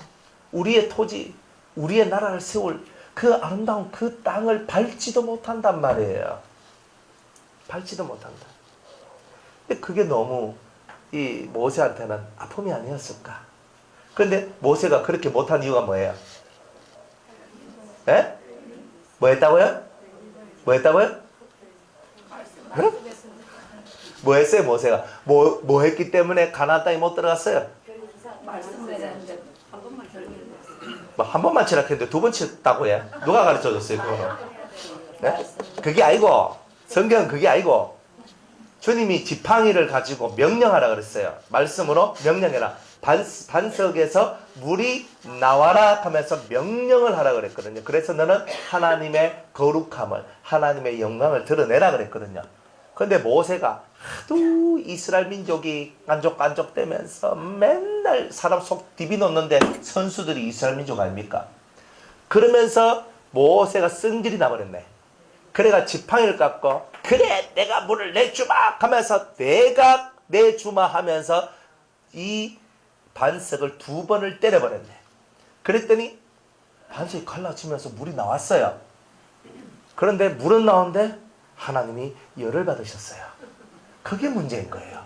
우리의 토지, 우리의 나라를 세울 그 아름다운 그 땅을 밟지도 못한단 말이에요. 밟지도 못한다. 근데 그게 너무 이 모세한테는 아픔이 아니었을까? 그런데 모세가 그렇게 못한 이유가 뭐예요? 예? 뭐 했다고요? 뭐 했다고요? 네? 뭐 했어요 모세가? 뭐 했기 때문에 가나안 땅에 못 들어갔어요? 뭐 한 번만 치라 했는데 두 번 쳤다고 해? 누가 가르쳐줬어요 그거는? 네? 그게 아니고 성경은 그게 아니고 주님이 지팡이를 가지고 명령하라 그랬어요. 말씀으로 명령해라. 반석에서 물이 나와라 하면서 명령을 하라 그랬거든요. 그래서 너는 하나님의 거룩함을 하나님의 영광을 드러내라 그랬거든요. 그런데 모세가 하도 이스라엘 민족이 깐족깐족대면서 맨날 사람 속 디비놓는데 선수들이 이스라엘 민족 아닙니까? 그러면서 모세가 쓴질이 나버렸네. 그래가 지팡이를 깎고 그래 내가 물을 내주마 하면서 내가 내주마 하면서 이 반석을 2번을 때려버렸네. 그랬더니 반석이 갈라지면서 물이 나왔어요. 그런데 물은 나오는데 하나님이 열을 받으셨어요. 그게 문제인 거예요.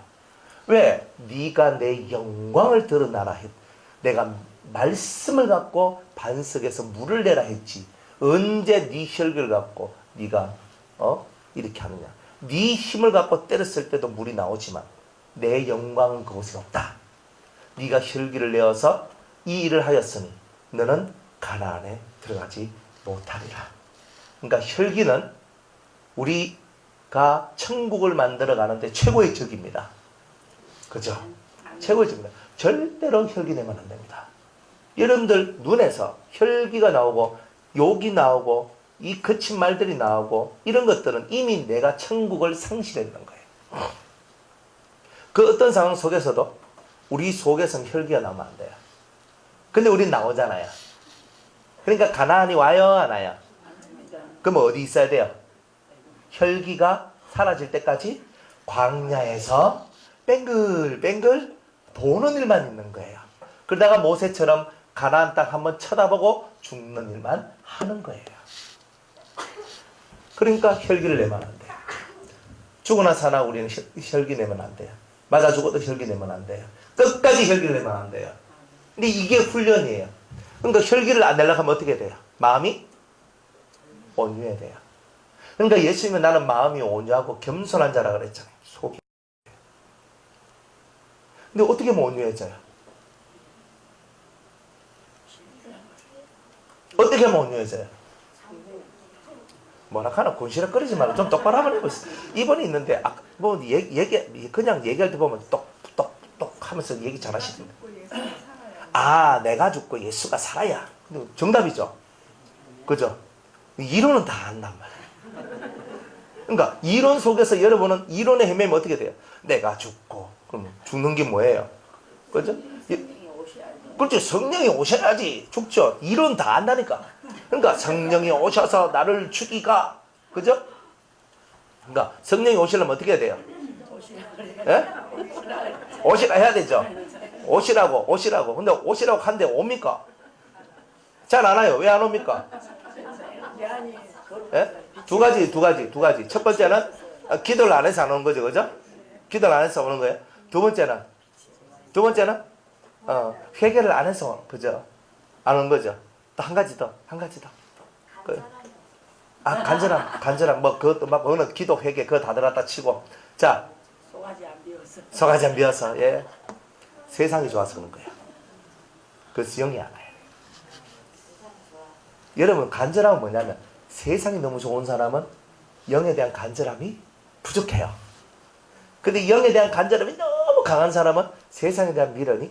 왜? 네가 내 영광을 드러나라 했. 내가 말씀을 갖고 반석에서 물을 내라 했지. 언제 네 혈기를 갖고 네가 이렇게 하느냐. 네 힘을 갖고 때렸을 때도 물이 나오지만 내 영광은 그곳에 없다. 네가 혈기를 내어서 이 일을 하였으니 너는 가나안에 들어가지 못하리라. 그러니까 혈기는 우리가 천국을 만들어 가는데 최고의 적입니다. 그죠? 최고의 적입니다. 절대로 혈기 내면 안 됩니다. 여러분들 눈에서 혈기가 나오고 욕이 나오고 이 거친 말들이 나오고 이런 것들은 이미 내가 천국을 상실했는 거예요. 그 어떤 상황 속에서도 우리 속에서는 혈기가 나오면 안 돼요. 근데 우린 나오잖아요. 그러니까 가나안이 와요 안 와요? 그럼 어디 있어야 돼요? 혈기가 사라질 때까지 광야에서 뱅글뱅글 도는 일만 있는 거예요. 그러다가 모세처럼 가나안 땅 한번 쳐다보고 죽는 일만 하는 거예요. 그러니까 혈기를 내면 안 돼요. 죽으나 사나 우리는 혈기 내면 안 돼요. 맞아 죽어도 혈기 내면 안 돼요. 끝까지 혈기를 내면 안 돼요. 근데 이게 훈련이에요. 그러니까 혈기를 안 내려고 하면 어떻게 돼요? 마음이 온유해야 돼요. 그러니까 예수님은 나는 마음이 온유하고 겸손한 자라 그랬잖아요. 속이. 근데 어떻게 하면 온유해져요? 어떻게 하면 온유해져요? 뭐라 하나 곤시락거리지 말고 좀 똑바로 한번 해보세요. 이번에 있는데 뭐 그냥 얘기할 때 보면 똑똑똑 하면서 얘기 잘하시던데. 아 내가 죽고 예수가 살아야. 정답이죠. 그죠? 이론은 다 안단 말이에요. 그러니까 이론 속에서 여러분은 이론에 헤매면 어떻게 돼요? 내가 죽고 그럼 죽는 게 뭐예요? 그죠? 그렇죠. 성령이 오셔야지 죽죠. 이론 다 안다니까. 그러니까 성령이 오셔서 나를 죽이가 그죠? 그러니까 성령이 오시려면 어떻게 해야 돼요? 예? 오시라 해야 되죠. 오시라고. 근데 오시라고 하는데 옵니까? 잘 안 와요. 왜 안 옵니까? 예? 두 가지. 첫 번째는 기도를 안 해서 안 오는 거죠, 그죠? 기도를 안 해서 오는 거예요. 두 번째는 회개를 안 해서, 그죠? 안 오는 거죠. 또 한 가지 더. 간절함. 뭐 그것도 막 어느 기도 회개 그거 다 들었다 치고, 자, 소가지 안 비어서, 예, 세상이 좋아서 그런 거예요. 그래서 영이 안 와요. 여러분, 간절함은 뭐냐면 세상이 너무 좋은 사람은 영에 대한 간절함이 부족해요. 근데 영에 대한 간절함이 너무 강한 사람은 세상에 대한 미련이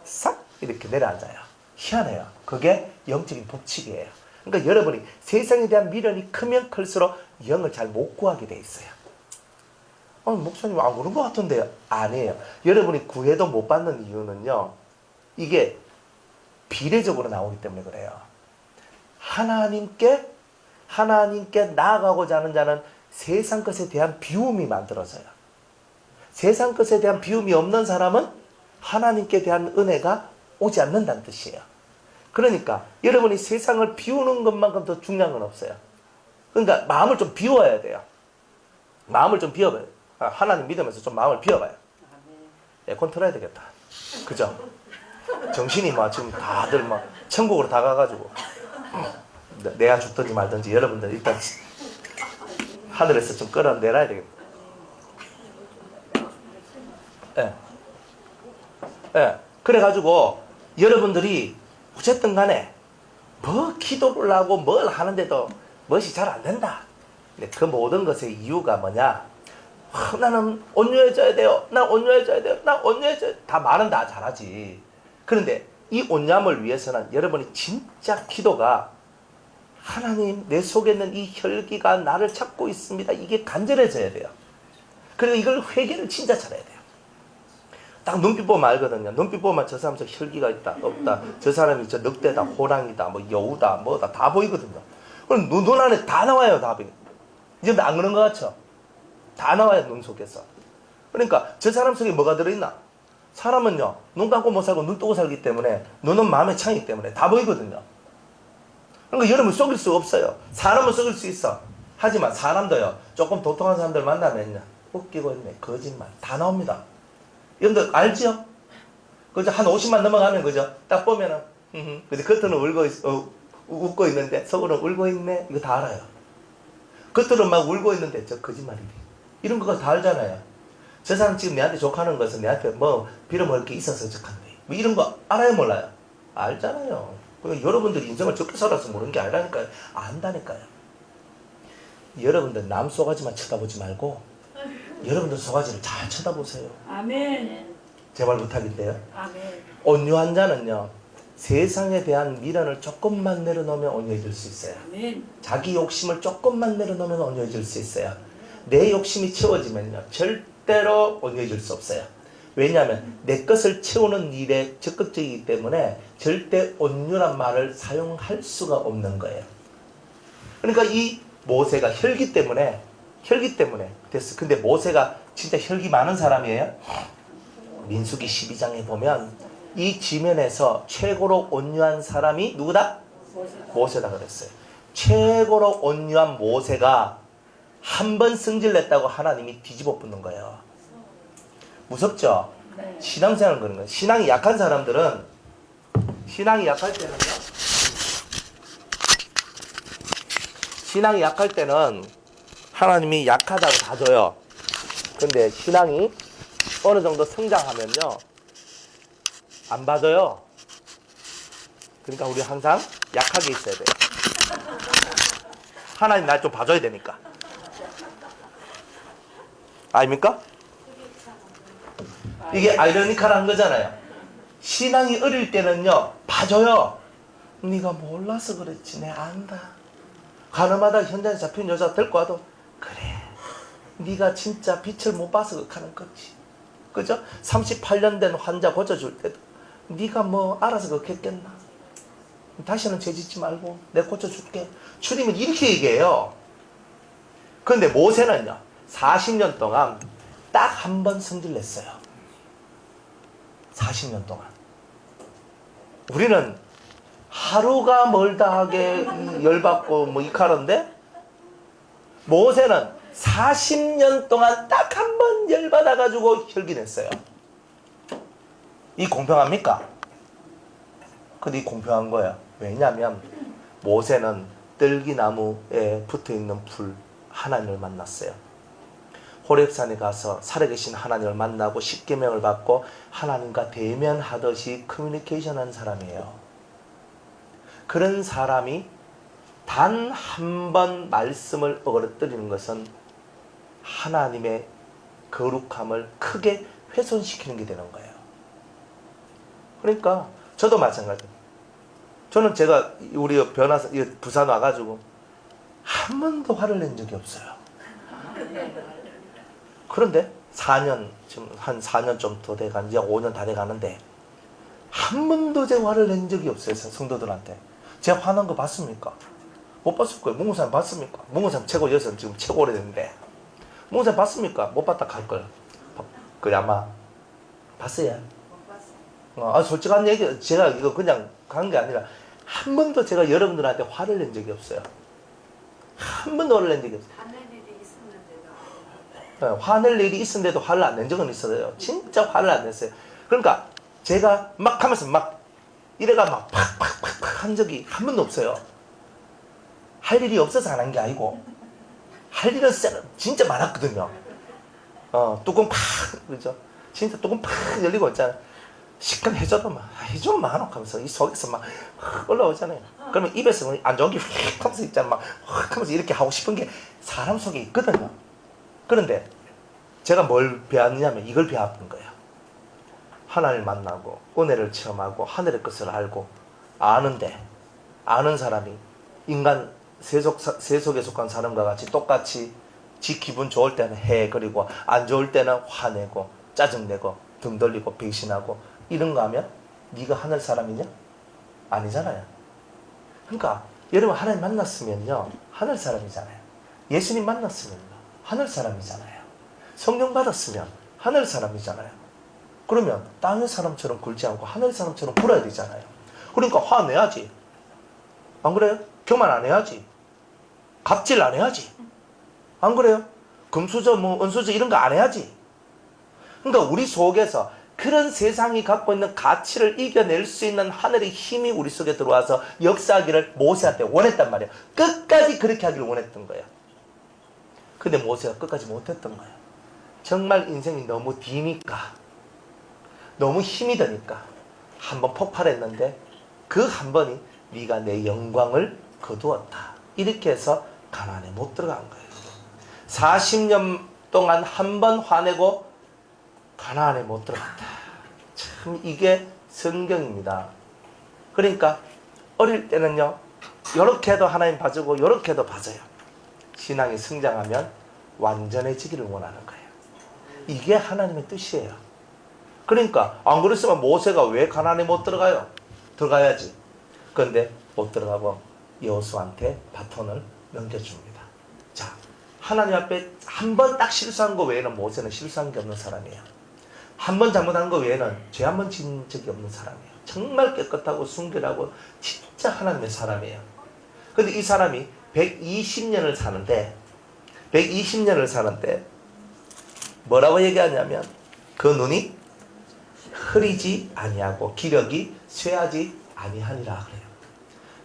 싹 이렇게 내려앉아요. 희한해요. 그게 영적인 법칙이에요. 그러니까 여러분이 세상에 대한 미련이 크면 클수록 영을 잘 못 구하게 돼 있어요. 목사님 안 그런 것 같은데요? 아니에요. 여러분이 구해도 못 받는 이유는요, 이게 비례적으로 나오기 때문에 그래요. 하나님께 나아가고자 하는 자는 세상 것에 대한 비움이 만들어져요. 세상 것에 대한 비움이 없는 사람은 하나님께 대한 은혜가 오지 않는다는 뜻이에요. 그러니까 여러분이 세상을 비우는 것만큼 더 중요한 건 없어요. 그러니까 마음을 좀 비워야 돼요. 마음을 좀 비워봐요. 하나님 믿으면서 좀 마음을 비워봐요. 에어컨 틀어야 되겠다. 그죠? 정신이 막 지금 다들 막 천국으로 다 가가지고 내가 죽든지 말든지 여러분들 일단 하늘에서 좀 끌어내려야 되겠다. 예. 그래가지고 여러분들이 어쨌든 간에 뭐 기도를 하고 뭘 하는데도 멋이 잘 안 된다. 근데 그 모든 것의 이유가 뭐냐? 나는 온유해져야 돼요. 나 온유해져야 돼요. 다 말은 다 잘하지. 그런데 이 온유함을 위해서는 여러분이 진짜 기도가 하나님 내 속에 있는 이 혈기가 나를 찾고 있습니다. 이게 간절해져야 돼요. 그리고 이걸 회개를 진짜 잘해야 돼요. 딱 눈빛 보면 알거든요. 눈빛 보면 저 사람 저 혈기가 있다 없다, 저 사람이 저 늑대다 호랑이다 뭐 여우다 뭐다 다 보이거든요. 그럼 눈 안에 다 나와요. 답이. 이제 안 그런 것 같죠? 다 나와요. 눈 속에서. 그러니까 저 사람 속에 뭐가 들어있나? 사람은요 눈 감고 못 살고 눈 뜨고 살기 때문에, 눈은 마음의 창이기 때문에 다 보이거든요. 그러니까 여러분 속일 수 없어요. 사람은 속일 수 있어. 하지만 사람도요 조금 도통한 사람들 만나면요 웃기고 있네, 거짓말 다 나옵니다. 여러분들 알지요? 그죠? 한 50만 넘어가면 그죠? 딱 보면은 그죠? 겉으로는 웃고 있는데 속으로는 울고 있네. 이거 다 알아요. 겉으로는 막 울고 있는데 저 거짓말이래. 이런 거 다 알잖아요. 저 사람 지금 내한테 족하는 것은 내한테 뭐 빌어먹을 게 있어서 족한데 뭐 이런 거 알아요 몰라요? 알잖아요. 그러니까 여러분들 인생을 적게 살아서 모르는 게 아니라니까요. 안다니까요. 여러분들 남 쏘가지만 쳐다보지 말고 여러분들 쏘가지를 잘 쳐다보세요. 아멘. 제발 부탁인데요. 아멘. 온유한 자는요 세상에 대한 미련을 조금만 내려놓으면 온유해질 수 있어요. 아멘. 자기 욕심을 조금만 내려놓으면 온유해질 수 있어요. 내 욕심이 채워지면요 절대로 온유해질 수 없어요. 왜냐하면 내 것을 채우는 일에 적극적이기 때문에 절대 온유란 말을 사용할 수가 없는 거예요. 그러니까 이 모세가 혈기 때문에 됐어. 근데 모세가 진짜 혈기 많은 사람이에요. 민수기 12장에 보면 이 지면에서 최고로 온유한 사람이 누구다? 모세다 그랬어요. 최고로 온유한 모세가 한 번 승질냈다고 하나님이 뒤집어 붙는 거예요. 무섭죠? 네. 신앙생활은 그런 거예요. 신앙이 약한 사람들은, 신앙이 약할 때는 하나님이 약하다고 다 줘요. 근데 신앙이 어느 정도 성장하면요 안 봐줘요. 그러니까 우리 항상 약하게 있어야 돼요. 하나님 날 좀 봐줘야 되니까. 아닙니까? 이게 아이러니컬한 거잖아요. 신앙이 어릴 때는요 봐줘요. 네가 몰라서 그랬지, 내 안다. 가늠하다 현장에 잡힌 여자 데리고 와도 그래, 네가 진짜 빛을 못 봐서 그렇게 하는 거지. 그죠? 38년 된 환자 고쳐줄 때도 네가 뭐 알아서 그렇게 했겠나. 다시는 죄짓지 말고 내가 고쳐줄게. 주님은 이렇게 얘기해요. 그런데 모세는요 40년 동안 딱 한 번 성질 냈어요. 40년 동안. 우리는 하루가 멀다 하게 열받고 뭐 이카는데 모세는 40년 동안 딱 한 번 열받아가지고 혈기냈어요. 이 공평합니까? 근데 이 공평한 거예요. 왜냐하면 모세는 떨기나무에 붙어있는 불 하나님을 만났어요. 호렙산에 가서 살아계신 하나님을 만나고 십계명을 받고 하나님과 대면하듯이 커뮤니케이션한 사람이에요. 그런 사람이 단 한 번 말씀을 어그러뜨리는 것은 하나님의 거룩함을 크게 훼손시키는 게 되는 거예요. 그러니까 저도 마찬가지예요. 저는 제가 우리 변화사 부산 와가지고 한 번도 화를 낸 적이 없어요. 그런데 4년 지금 한 4년 좀 더 돼가 이제 5년 다 돼가는데 한 번도 제가 화를 낸 적이 없어요. 성도들한테. 제가 화난 거 봤습니까? 못 봤을 거예요. 문구사님 봤습니까? 문구사님 최고 여기서 지금 최고 오래됐는데 문구사님 봤습니까? 못 봤다 갈걸. 그래 아마 봤어요. 솔직한 얘기 제가 이거 그냥 간 게 아니라 한 번도 제가 여러분들한테 화를 낸 적이 없어요. 한 번도 화를 낸 적이 없어요. 화낼 일이 있었는데도 화를 안 낸 적은 있어요. 진짜 화를 안 냈어요. 그러니까 제가 막 하면서 막 이래가 막 팍팍팍팍 한 적이 한 번도 없어요. 할 일이 없어서 안 한 게 아니고 할 일은 진짜 많았거든요. 뚜껑 팍 그죠? 진짜 뚜껑 팍 열리고 있잖아요. 시큰해져도 막 해좀 많아 하면서 이 속에서 막 올라오잖아요. 그러면 입에서 안 좋은 게 휙 하면서 있잖아. 막 하면서 이렇게 하고 싶은 게 사람 속에 있거든요. 그런데 제가 뭘 배웠냐면 이걸 배웠던 거예요. 하나님을 만나고 은혜를 체험하고 하늘의 것을 알고 아는데 아는 사람이 인간 세속에 속한 사람과 같이 똑같이 지 기분 좋을 때는 해 그리고 안 좋을 때는 화내고 짜증내고 등 돌리고 배신하고 이런 거 하면 네가 하늘 사람이냐? 아니잖아요. 그러니까 여러분 하나님 만났으면요 하늘 사람이잖아요. 예수님 만났으면요 하늘 사람이잖아요. 성령 받았으면 하늘 사람이잖아요. 그러면 땅의 사람처럼 굴지 않고 하늘 사람처럼 굴어야 되잖아요. 그러니까 화내야지. 안 그래요? 교만 안 해야지. 갑질 안 해야지. 안 그래요? 금수저 뭐 은수저 이런 거 안 해야지. 그러니까 우리 속에서 그런 세상이 갖고 있는 가치를 이겨낼 수 있는 하늘의 힘이 우리 속에 들어와서 역사하기를 모세한테 원했단 말이에요. 끝까지 그렇게 하기를 원했던 거예요. 근데 모세가 끝까지 못했던 거예요. 정말 인생이 너무 뒤니까 너무 힘이 드니까 한 번 폭발했는데 그 한 번이 네가 내 영광을 거두었다. 이렇게 해서 가나안에 못 들어간 거예요. 40년 동안 한 번 화내고 가나안에 못 들어갔다. 참 이게 성경입니다. 그러니까 어릴 때는요 요렇게 해도 하나님 봐주고 요렇게 해도 봐줘요. 신앙이 성장하면 완전해지기를 원하는 거예요. 이게 하나님의 뜻이에요. 그러니까 안 그랬으면 모세가 왜 가나안에 못 들어가요? 들어가야지. 그런데 못 들어가고 여호수아한테 바톤을 넘겨줍니다. 자, 하나님 앞에 한 번 딱 실수한 거 외에는 모세는 실수한 게 없는 사람이에요. 한 번 잘못한 거 외에는 죄 한 번 지은 적이 없는 사람이에요. 정말 깨끗하고 순결하고 진짜 하나님의 사람이에요. 그런데 이 사람이 120년을 사는데 뭐라고 얘기하냐면 그 눈이 흐리지 아니하고 기력이 쇠하지 아니하니라 그래요.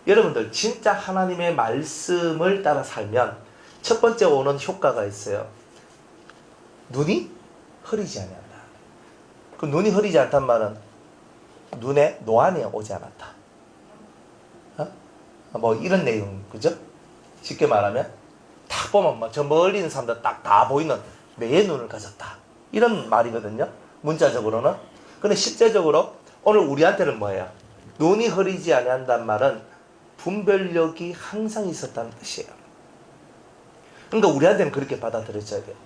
여러분들 진짜 하나님의 말씀을 따라 살면 첫 번째 오는 효과가 있어요. 눈이 흐리지 아니한다. 그 눈이 흐리지 않단 말은 눈에 노안이 오지 않았다. 뭐 이런 내용, 그죠? 쉽게 말하면 딱 보면 뭐 저 멀리 있는 사람들 딱 다 보이는 매의 눈을 가졌다. 이런 말이거든요. 문자적으로는. 근데 실제적으로 오늘 우리한테는 뭐예요? 눈이 흐리지 아니한다는 말은 분별력이 항상 있었다는 뜻이에요. 그러니까 우리한테는 그렇게 받아들여져야 돼요.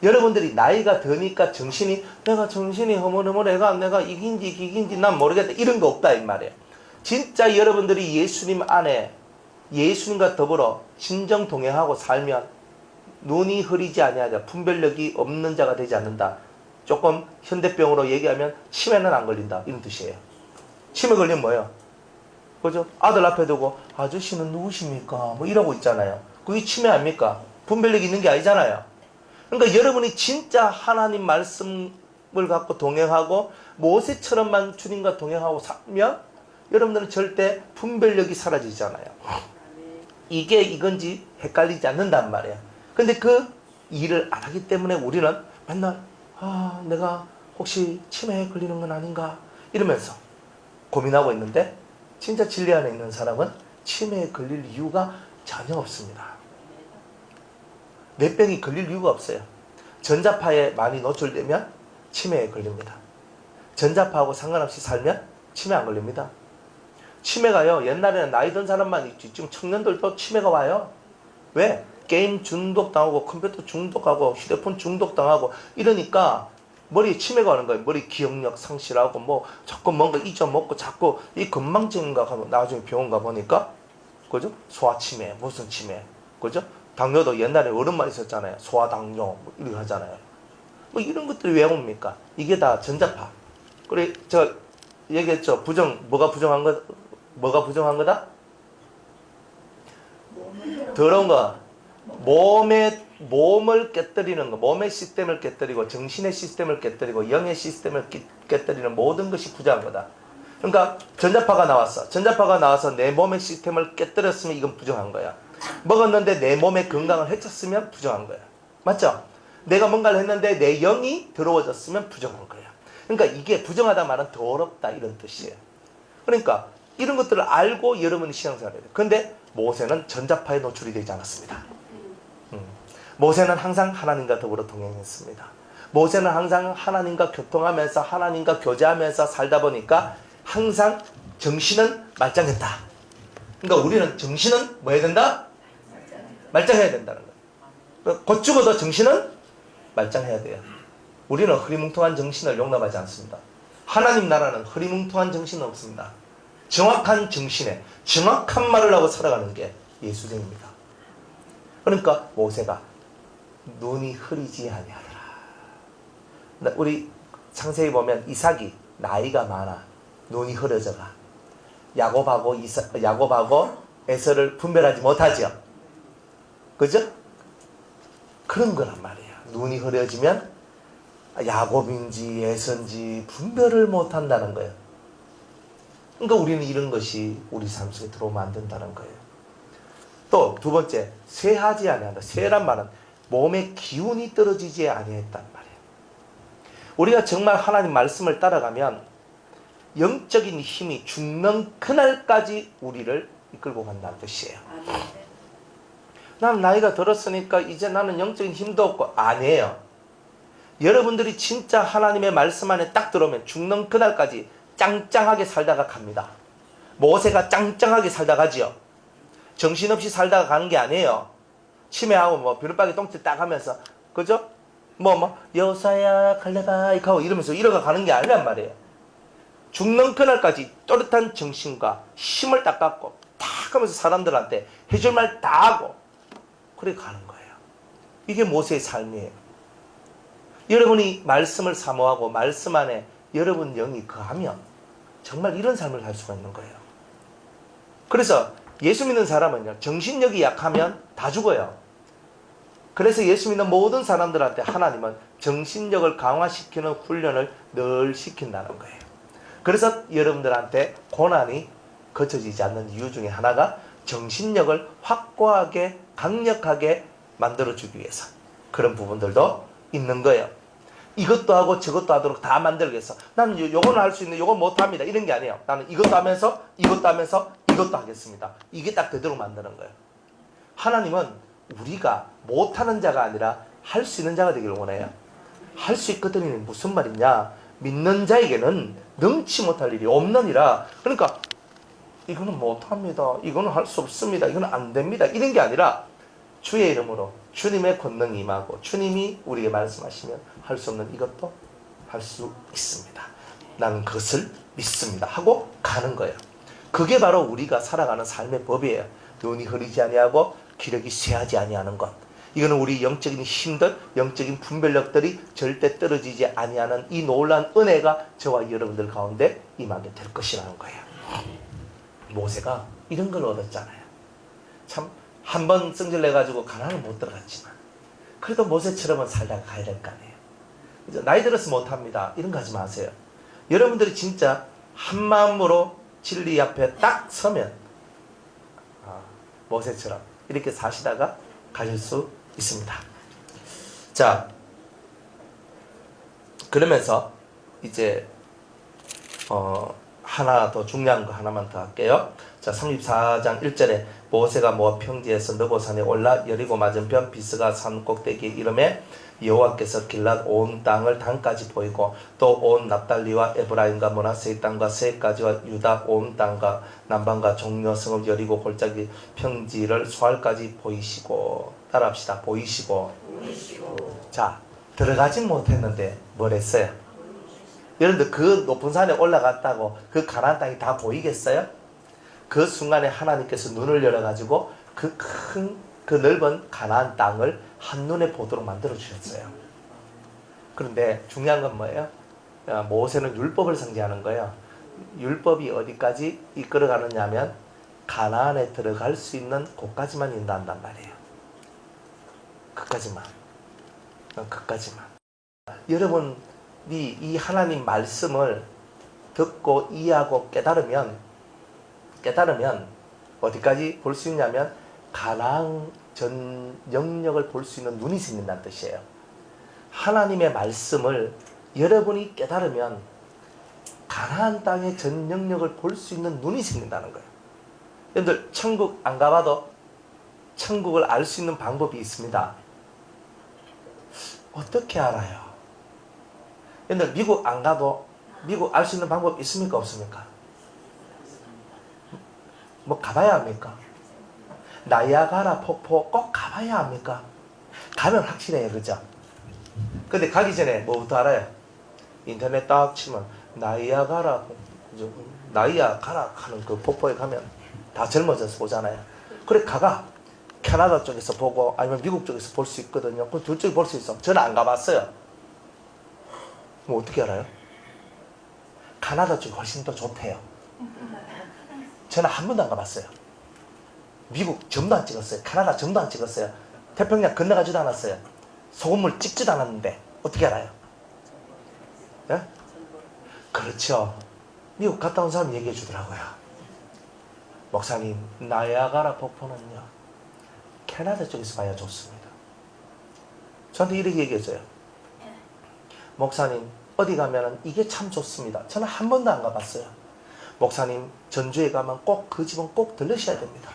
여러분들이 나이가 드니까 내가 정신이 허물허물해가 내가 이긴지 기긴지 난 모르겠다 이런 거 없다 이 말이에요. 진짜 여러분들이 예수님 안에 예수님과 더불어 신정 동행하고 살면 눈이 흐리지 아니하자. 분별력이 없는 자가 되지 않는다. 조금 현대병으로 얘기하면 치매는 안 걸린다. 이런 뜻이에요. 치매 걸리면 뭐예요? 그죠? 아들 앞에 두고 아저씨는 누구십니까? 뭐 이러고 있잖아요. 그게 치매 아닙니까? 분별력이 있는 게 아니잖아요. 그러니까 여러분이 진짜 하나님 말씀을 갖고 동행하고 모세처럼만 주님과 동행하고 살면 여러분들은 절대 분별력이 사라지잖아요. 이게 이건지 헷갈리지 않는단 말이에요. 근데 그 일을 안 하기 때문에 우리는 맨날 내가 혹시 치매에 걸리는 건 아닌가 이러면서 고민하고 있는데 진짜 진리 안에 있는 사람은 치매에 걸릴 이유가 전혀 없습니다. 뇌병이 걸릴 이유가 없어요. 전자파에 많이 노출되면 치매에 걸립니다. 전자파하고 상관없이 살면 치매 안 걸립니다. 치매가요, 옛날에는 나이 든 사람만 있지 지금 청년들도 치매가 와요. 왜? 게임 중독당하고 컴퓨터 중독하고 휴대폰 중독당하고 이러니까 머리에 치매가 오는 거예요. 머리 기억력 상실하고 뭐 자꾸 뭔가 잊어먹고 자꾸 이 건망증인가 하면 나중에 병원 가보니까 그죠? 소아치매 무슨 치매 그죠? 당뇨도 옛날에 어른만 있었잖아요. 소아당뇨 뭐 이렇게 하잖아요. 뭐 이런 것들이 왜 옵니까? 이게 다 전자파. 그래 저 얘기했죠. 뭐가 부정한 거다? 더러운 거. 몸을 깨뜨리는 거, 몸의 시스템을 깨뜨리고 정신의 시스템을 깨뜨리고 영의 시스템을 깨뜨리는 모든 것이 부정한 거다. 그러니까 전자파가 나와서 내 몸의 시스템을 깨뜨렸으면 이건 부정한 거야. 먹었는데 내 몸의 건강을 해쳤으면 부정한 거야. 맞죠? 내가 뭔가를 했는데 내 영이 더러워졌으면 부정한 거야. 그러니까 이게 부정하다 말은 더럽다 이런 뜻이에요. 그러니까 이런 것들을 알고 여러분이 신앙생활을 해야 돼요. 그런데 모세는 전자파에 노출이 되지 않았습니다. 모세는 항상 하나님과 더불어 동행했습니다. 모세는 항상 하나님과 교통하면서 하나님과 교제하면서 살다 보니까 항상 정신은 말짱했다. 그러니까 우리는 정신은 뭐 해야 된다? 말짱해야 된다는 거예요. 곧 죽어도 정신은 말짱해야 돼요. 우리는 흐리뭉텅한 정신을 용납하지 않습니다. 하나님 나라는 흐리뭉텅한 정신은 없습니다. 정확한 정신에 정확한 말을 하고 살아가는 게 예수쟁입니다. 그러니까 모세가 눈이 흐리지 아니하더라. 우리 상세히 보면 이삭이 나이가 많아 눈이 흐려져가 야곱하고 에서를 분별하지 못하죠. 그죠? 그런 거란 말이에요. 눈이 흐려지면 야곱인지 에서인지 분별을 못한다는 거예요. 그러니까 우리는 이런 것이 우리 삶 속에 들어오면 안 된다는 거예요. 또 두 번째, 쇠하지 아니한다. 쇠란 말은 몸의 기운이 떨어지지 아니했단 말이에요. 우리가 정말 하나님 말씀을 따라가면 영적인 힘이 죽는 그날까지 우리를 이끌고 간다는 뜻이에요. 난 나이가 들었으니까 이제 나는 영적인 힘도 없고 아니에요. 여러분들이 진짜 하나님의 말씀 안에 딱 들어오면 죽는 그날까지 짱짱하게 살다가 갑니다. 모세가 짱짱하게 살다 가지요. 정신없이 살다가 가는 게 아니에요. 치매하고 뭐 비눗방에 똥칠 딱 하면서 그죠? 여호사야 갈래바 이카고 이러면서 이러가 가는 게 아니란 말이에요. 죽는 그날까지 또렷한 정신과 힘을 딱 갖고 딱 하면서 사람들한테 해줄 말 다 하고 그래 가는 거예요. 이게 모세의 삶이에요. 여러분이 말씀을 사모하고 말씀 안에 여러분 영이 거하면 정말 이런 삶을 살 수가 있는 거예요. 그래서 예수 믿는 사람은요, 정신력이 약하면 다 죽어요. 그래서 예수 믿는 모든 사람들한테 하나님은 정신력을 강화시키는 훈련을 늘 시킨다는 거예요. 그래서 여러분들한테 고난이 거쳐지지 않는 이유 중에 하나가 정신력을 확고하게 강력하게 만들어주기 위해서 그런 부분들도 있는 거예요. 이것도 하고 저것도 하도록 다 만들기 위해서 나는 요거는 할 수 있는데 요건 못합니다 이런 게 아니에요. 나는 이것도 하면서 이것도 하면서 이것도 하겠습니다. 이게 딱 되도록 만드는 거예요. 하나님은 우리가 못하는 자가 아니라 할 수 있는 자가 되기를 원해요. 할 수 있거든이 무슨 말이냐, 믿는 자에게는 능치 못할 일이 없느니라. 그러니까 이거는 못합니다, 이거는 할 수 없습니다, 이거는 안 됩니다 이런 게 아니라 주의 이름으로 주님의 권능이 임하고 주님이 우리에게 말씀하시면 할 수 없는 이것도 할 수 있습니다, 나는 그것을 믿습니다 하고 가는 거예요. 그게 바로 우리가 살아가는 삶의 법이에요. 눈이 흐리지 아니하고 기력이 쇠하지 아니하는 것. 이거는 우리 영적인 힘들, 영적인 분별력들이 절대 떨어지지 아니하는 이 놀라운 은혜가 저와 여러분들 가운데 임하게 될 것이라는 거예요. 모세가 이런 걸 얻었잖아요. 참 한 번 승질내가지고 가나안을 못 들어갔지만 그래도 모세처럼은 살다가 가야 될 거 아니에요. 이제 나이 들어서 못합니다. 이런 거 하지 마세요. 여러분들이 진짜 한 마음으로 진리 앞에 딱 서면 모세처럼 이렇게 사시다가 가실 수 있습니다. 자, 그러면서 이제 하나 더 중요한 거 하나만 더 할게요. 자, 34장 1절에 모세가 모압 평지에서 느보산에 올라 여리고 맞은편 비스가 산 꼭대기에 이름에 여호와께서 길랏 온 땅을 단까지 보이고 또 온 납달리와 에브라임과 므낫세의 땅과 세까지와 유다 온 땅과 남방과 종려 성읍 여리고 골짜기 평지를 소알까지 보이시고 따라합시다. 보이시고. 자, 들어가진 못했는데 뭘 했어요? 여러분들 그 높은 산에 올라갔다고 그 가나안 땅이 다 보이겠어요? 그 순간에 하나님께서 눈을 열어가지고 그 큰 그 넓은 가나안 땅을 한눈에 보도록 만들어 주셨어요. 그런데 중요한 건 뭐예요? 모세는 율법을 상징하는 거예요. 율법이 어디까지 이끌어가느냐 하면 가나안에 들어갈 수 있는 곳까지만 인도한단 말이에요. 그까지만. 여러분이 이 하나님 말씀을 듣고 이해하고 깨달으면 어디까지 볼 수 있냐면 가나안 전 영역을 볼 수 있는 눈이 생긴다는 뜻이에요. 하나님의 말씀을 여러분이 깨달으면 가나안 땅의 전 영역을 볼 수 있는 눈이 생긴다는 거예요. 여러분들 천국 안 가봐도 천국을 알 수 있는 방법이 있습니다. 어떻게 알아요? 여러분들 미국 안 가도 미국 알 수 있는 방법 있습니까? 없습니까? 뭐 가봐야 합니까? 나이아가라 폭포 꼭 가봐야 합니까? 가면 확실해요. 그죠? 근데 가기 전에 뭐부터 알아요? 인터넷 딱 치면 나이아가라 하는 그 폭포에 가면 다 젊어져서 보잖아요. 그래 가가 캐나다 쪽에서 보고 아니면 미국 쪽에서 볼 수 있거든요. 그 둘 쪽에 볼 수 있어. 저는 안 가봤어요. 뭐 어떻게 알아요? 캐나다 쪽이 훨씬 더 좋대요. 저는 한 번도 안 가봤어요. 미국 점도 안 찍었어요. 캐나다 점도 안 찍었어요. 태평양 건너가지도 않았어요. 소금물 찍지도 않았는데 어떻게 알아요? 예? 그렇죠. 미국 갔다 온 사람이 얘기해 주더라고요. 목사님, 나이아가라 폭포는요 캐나다 쪽에서 봐야 좋습니다. 저한테 이렇게 얘기해줘요. 목사님, 어디 가면은 이게 참 좋습니다. 저는 한 번도 안 가봤어요. 목사님, 전주에 가면 꼭 그 집은 꼭 들르셔야 됩니다.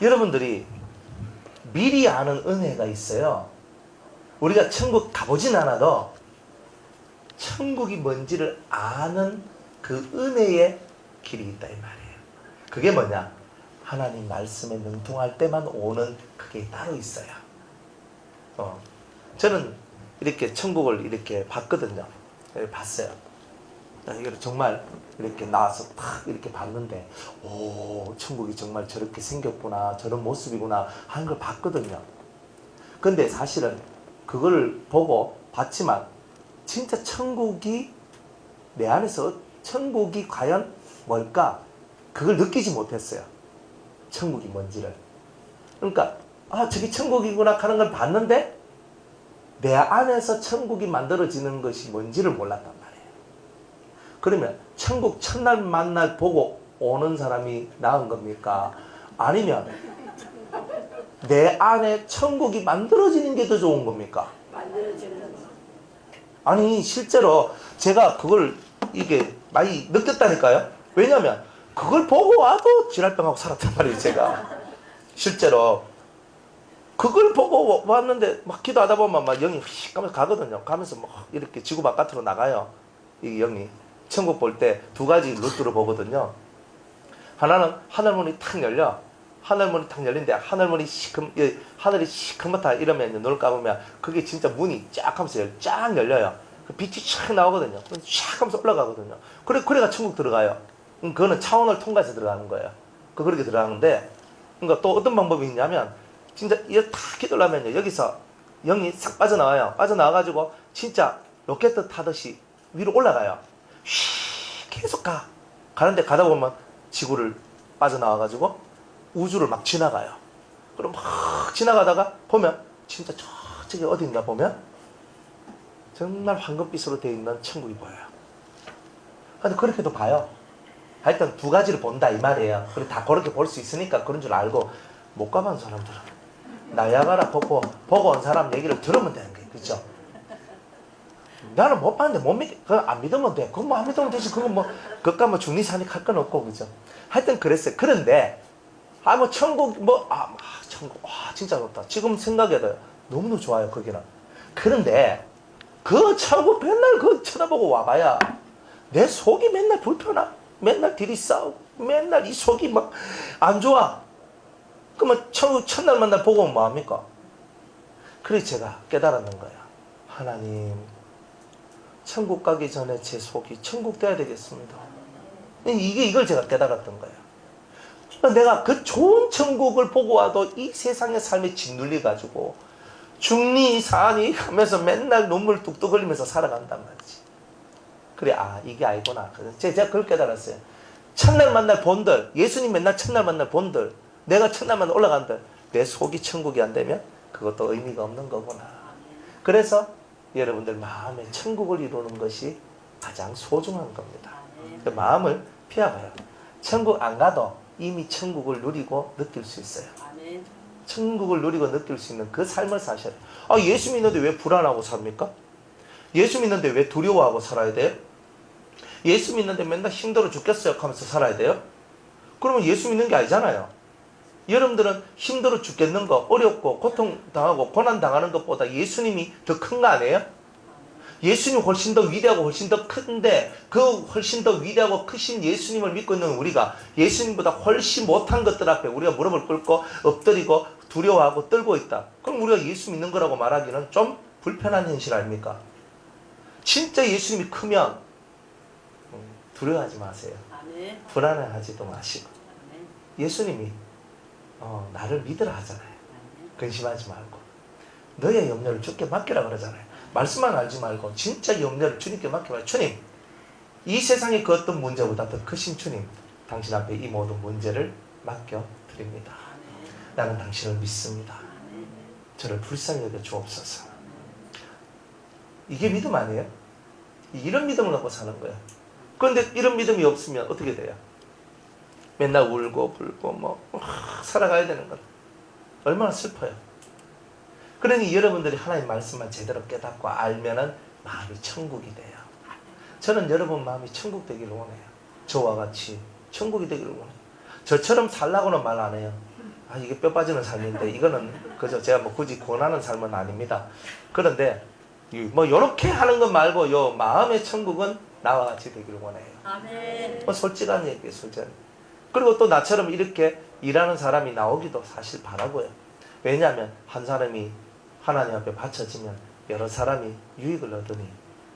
여러분들이 미리 아는 은혜가 있어요. 우리가 천국 가보진 않아도 천국이 뭔지를 아는 그 은혜의 길이 있다 이 말이에요. 그게 뭐냐? 하나님 말씀에 능통할 때만 오는 그게 따로 있어요. 저는 이렇게 천국을 이렇게 봤거든요. 봤어요. 이걸 정말 이렇게 나와서 탁 이렇게 봤는데, 오, 천국이 정말 저렇게 생겼구나, 저런 모습이구나 하는 걸 봤거든요. 근데 사실은 그걸 보고 봤지만 진짜 천국이 내 안에서 천국이 과연 뭘까? 그걸 느끼지 못했어요. 천국이 뭔지를. 그러니까 저기 천국이구나 하는 걸 봤는데 내 안에서 천국이 만들어지는 것이 뭔지를 몰랐단 말이에요. 그러면 천국 첫날 만날 보고 오는 사람이 나은 겁니까? 아니면 내 안에 천국이 만들어지는 게 더 좋은 겁니까? 만들어지는 거. 아니 실제로 제가 그걸 이게 많이 느꼈다니까요. 왜냐면 그걸 보고 와도 지랄병하고 살았단 말이에요. 제가 실제로 그걸 보고 왔는데 막 기도하다 보면 막 영이 휙 가면서 가거든요. 가면서 막 이렇게 지구 바깥으로 나가요. 이 영이 천국 볼 때 두 가지 루트로 보거든요. 하나는 하늘문이 탁 열려. 하늘문이 탁 열린데 하늘문이 하늘이 시커멓다 이러면 이제 눈을 감으면 그게 진짜 문이 쫙 하면서 쫙 열려요. 그 빛이 쫙 나오거든요. 쫙 하면서 올라가거든요. 그래가 천국 들어가요. 그거는 차원을 통과해서 들어가는 거예요. 그렇게 들어가는데, 그러니까 또 어떤 방법이 있냐면 진짜 이거 다 기도하면요 여기서 영이 싹 빠져나와요. 빠져나와가지고 진짜 로켓 타듯이 위로 올라가요. 쉬 계속 가는데 가다 보면 지구를 빠져나와가지고 우주를 막 지나가요. 그럼 막 지나가다가 보면 진짜 저쪽에 어디 있나 보면 정말 황금빛으로 되어 있는 천국이 보여요. 근데 그렇게도 봐요. 하여튼 두 가지를 본다 이 말이에요. 그리고 다 그렇게 볼 수 있으니까 그런 줄 알고 못 가본 사람들은 나야가라 보고 온 사람 얘기를 들으면 되는 거예요. 그렇죠? 나는 못 봤는데 못 믿, 그거 안 믿으면 돼. 그거 뭐 안 믿으면 되지. 그거 뭐 그까 뭐 중리사니 할 건 없고 그죠? 하여튼 그랬어요. 그런데 뭐 천국 천국 진짜 좋다. 지금 생각해도 너무너무 좋아요. 거기는. 그런데 그 천국 맨날 그거 쳐다보고 와봐야 내 속이 맨날 불편하. 맨날 들이 싸우고 맨날 이 속이 막 안 좋아. 그러면 천국 첫날 만날 보고 오면 뭐합니까? 그래서 제가 깨달았는 거야. 하나님 천국 가기 전에 제 속이 천국 돼야 되겠습니다. 이걸 제가 깨달았던 거예요. 그러니까 내가 그 좋은 천국을 보고 와도 이 세상의 삶에 짓눌려가지고 중리 사니 하면서 맨날 눈물 뚝뚝 흘리면서 살아간단 말이지. 그래 이게 아니구나. 제가 그걸 깨달았어요. 첫날 만날 본들, 예수님 맨날 첫날 만날 본들, 내가 첫날 만날 올라간들, 내 속이 천국이 안 되면 그것도 의미가 없는 거구나. 그래서 여러분들 마음에 천국을 이루는 것이 가장 소중한 겁니다. 그 마음을 피워봐요. 천국 안 가도 이미 천국을 누리고 느낄 수 있어요. 천국을 누리고 느낄 수 있는 그 삶을 사셔야 돼요. 예수 믿는데 왜 불안하고 삽니까? 예수 믿는데 왜 두려워하고 살아야 돼요? 예수 믿는데 맨날 힘들어 죽겠어요 하면서 살아야 돼요? 그러면 예수 믿는 게 아니잖아요. 여러분들은 힘들어 죽겠는 거, 어렵고 고통당하고 고난당하는 것보다 예수님이 더 큰 거 아니에요? 예수님 훨씬 더 위대하고 훨씬 더 큰데 그 훨씬 더 위대하고 크신 예수님을 믿고 있는 우리가 예수님보다 훨씬 못한 것들 앞에 우리가 무릎을 꿇고 엎드리고 두려워하고 떨고 있다. 그럼 우리가 예수 믿는 거라고 말하기는 좀 불편한 현실 아닙니까? 진짜 예수님이 크면 두려워하지 마세요. 불안해하지도 마시고 예수님이 나를 믿으라 하잖아요. 근심하지 말고 너의 염려를 주께 맡기라 그러잖아요. 말씀만 알지 말고 진짜 염려를 주님께 맡겨봐요. 주님, 이 세상의 그 어떤 문제보다 더 크신 주님, 당신 앞에 이 모든 문제를 맡겨드립니다. 나는 당신을 믿습니다. 저를 불쌍히 여겨 주옵소서. 이게 믿음 아니에요? 이런 믿음을 갖고 사는 거예요. 그런데 이런 믿음이 없으면 어떻게 돼요? 맨날 울고 불고 살아가야 되는 것. 얼마나 슬퍼요. 그러니 여러분들이 하나님 말씀만 제대로 깨닫고 알면은 마음이 천국이 돼요. 저는 여러분 마음이 천국 되기를 원해요. 저와 같이 천국이 되기를 원해요. 저처럼 살라고는 말 안 해요. 이게 뼈 빠지는 삶인데 이거는 그저 제가 굳이 권하는 삶은 아닙니다. 그런데 요렇게 하는 것 말고 요 마음의 천국은 나와 같이 되기를 원해요. 아멘. 솔직한 얘기예요, 솔직한. 그리고 또 나처럼 이렇게 일하는 사람이 나오기도 사실 바라고요. 왜냐하면 한 사람이 하나님 앞에 바쳐지면 여러 사람이 유익을 얻으니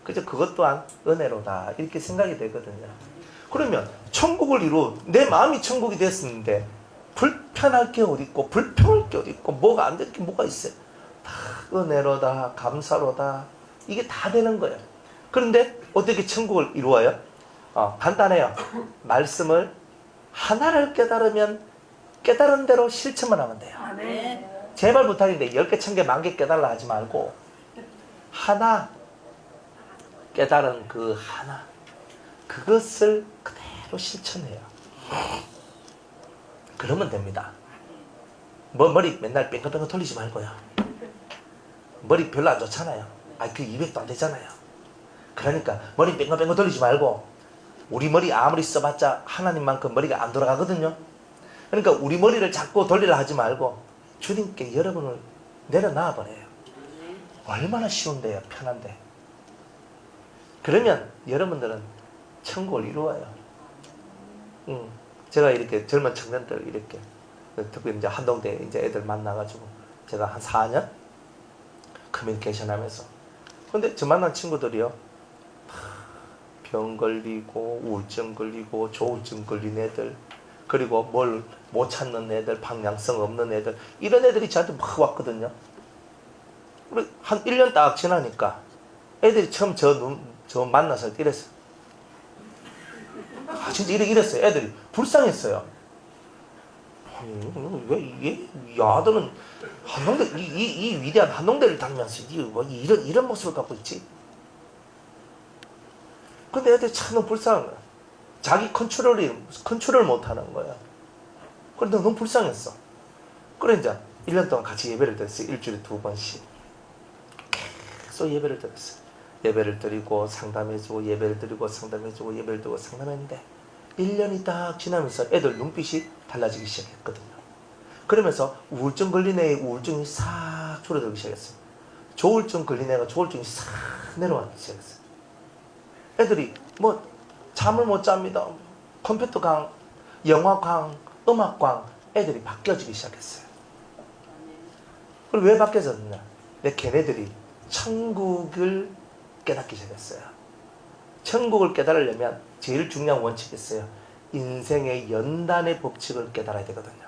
그저 그것 또한 은혜로다 이렇게 생각이 되거든요. 그러면 천국을 이루 내 마음이 천국이 됐었는데 불편할 게 어디 있고 불평할 게 어디 있고 뭐가 안 될 게 뭐가 있어요. 다 은혜로다 감사로다 이게 다 되는 거예요. 그런데 어떻게 천국을 이루어요? 간단해요. 말씀을 하나를 깨달으면 깨달은 대로 실천만 하면 돼요. 아멘. 제발 부탁인데 10개, 1000개, 10,000개 깨달라 하지 말고 하나 깨달은 그 하나 그것을 그대로 실천해요. 그러면 됩니다. 머리 맨날 뺑글뺑글 돌리지 말고요. 머리 별로 안 좋잖아요. IQ 200도 안 되잖아요. 그러니까 머리 뺑글뺑글 돌리지 말고 우리 머리 아무리 써봤자 하나님만큼 머리가 안 돌아가거든요. 그러니까 우리 머리를 자꾸 돌리려 하지 말고 주님께 여러분을 내려놔 버려요. 얼마나 쉬운데요. 편한데. 그러면 여러분들은 천국을 이루어요. 제가 이렇게 젊은 청년들 이렇게 특히 이제 한동대 이제 애들 만나가지고 제가 한 4년 커뮤니케이션 하면서 근데 저 만난 친구들이요 병 걸리고 우울증 걸리고 조울증 걸린 애들 그리고 뭘 못 찾는 애들, 방향성 없는 애들, 이런 애들이 저한테 막 왔거든요. 한 1년 딱 지나니까 애들이 처음 저 만나서 이랬어요. 아, 진짜 이랬어요. 애들이 불쌍했어요. 아니, 왜 이게 이 아들은 한농대 이 위대한 한농대를 다니면서 이런 모습을 갖고 있지? 근데 애들이 참 불쌍한 거야. 자기 컨트롤을 못하는 거야. 그런데 너무 불쌍했어. 그래 이제 1년 동안 같이 예배를 드렸어요. 일주일에 2번씩. 계속 예배를 드렸어요. 예배를 드리고 상담해주고 예배를 드리고 상담해주고 예배를 드리고 상담했는데 1년이 딱 지나면서 애들 눈빛이 달라지기 시작했거든요. 그러면서 우울증 걸린 애의 우울증이 싹 줄어들기 시작했어요. 조울증 걸린 애가 조울증이 싹 내려가기 시작했어요. 애들이 뭐 잠을 못 잡니다. 컴퓨터 강, 영화 강, 음악 강, 애들이 바뀌어지기 시작했어요. 그리고 왜 바뀌어졌느냐? 걔네들이 천국을 깨닫기 시작했어요. 천국을 깨달으려면 제일 중요한 원칙이 있어요. 인생의 연단의 법칙을 깨달아야 되거든요.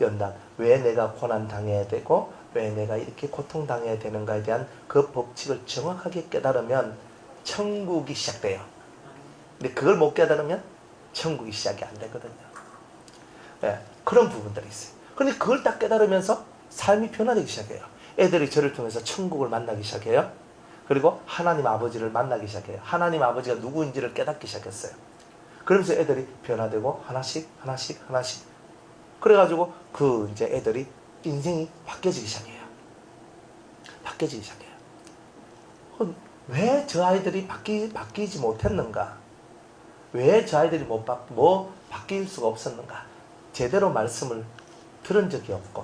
연단. 왜 내가 고난 당해야 되고 왜 내가 이렇게 고통당해야 되는가에 대한 그 법칙을 정확하게 깨달으면 천국이 시작돼요. 근데 그걸 못 깨달으면 천국이 시작이 안 되거든요. 네, 그런 부분들이 있어요. 근데 그걸 딱 깨달으면서 삶이 변화되기 시작해요. 애들이 저를 통해서 천국을 만나기 시작해요. 그리고 하나님 아버지를 만나기 시작해요. 하나님 아버지가 누구인지를 깨닫기 시작했어요. 그러면서 애들이 변화되고 하나씩 그래가지고 이제 애들이 인생이 바뀌어지기 시작해요. 바뀌어지기 시작해요. 왜 저 아이들이 바뀌지 못했는가? 왜 저 아이들이 바뀔 수가 없었는가? 제대로 말씀을 들은 적이 없고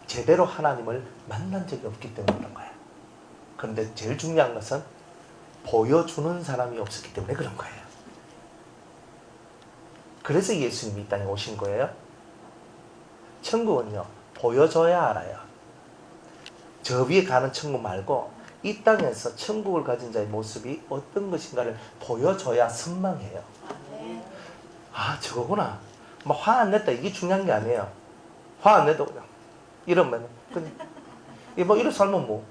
제대로 하나님을 만난 적이 없기 때문에 그런 거예요. 그런데 제일 중요한 것은 보여주는 사람이 없었기 때문에 그런 거예요. 그래서 예수님이 이 땅에 오신 거예요. 천국은요, 보여줘야 알아요. 저 위에 가는 천국 말고 이 땅에서 천국을 가진 자의 모습이 어떤 것인가를 보여줘야 선망해요. 아, 저거구나. 뭐 화 안 냈다, 이게 중요한 게 아니에요. 화 안 내도 그냥 이러면 뭐 이런 삶은 뭐.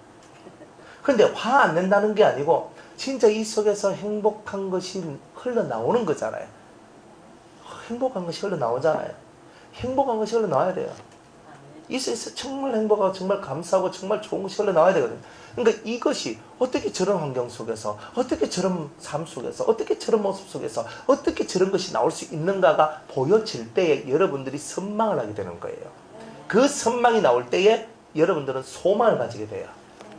근데 화 안 낸다는 게 아니고 진짜 이 속에서 행복한 것이 흘러나오는 거잖아요. 행복한 것이 흘러나오잖아요. 행복한 것이 흘러나와야 돼요. 있어 정말 행복하고 정말 감사하고 정말 좋은 것이 흘러나와야 되거든요. 그러니까 이것이 어떻게 저런 환경 속에서 어떻게 저런 삶 속에서 어떻게 저런 모습 속에서 어떻게 저런 것이 나올 수 있는가가 보여질 때에 여러분들이 선망을 하게 되는 거예요. 그 선망이 나올 때에 여러분들은 소망을 가지게 돼요.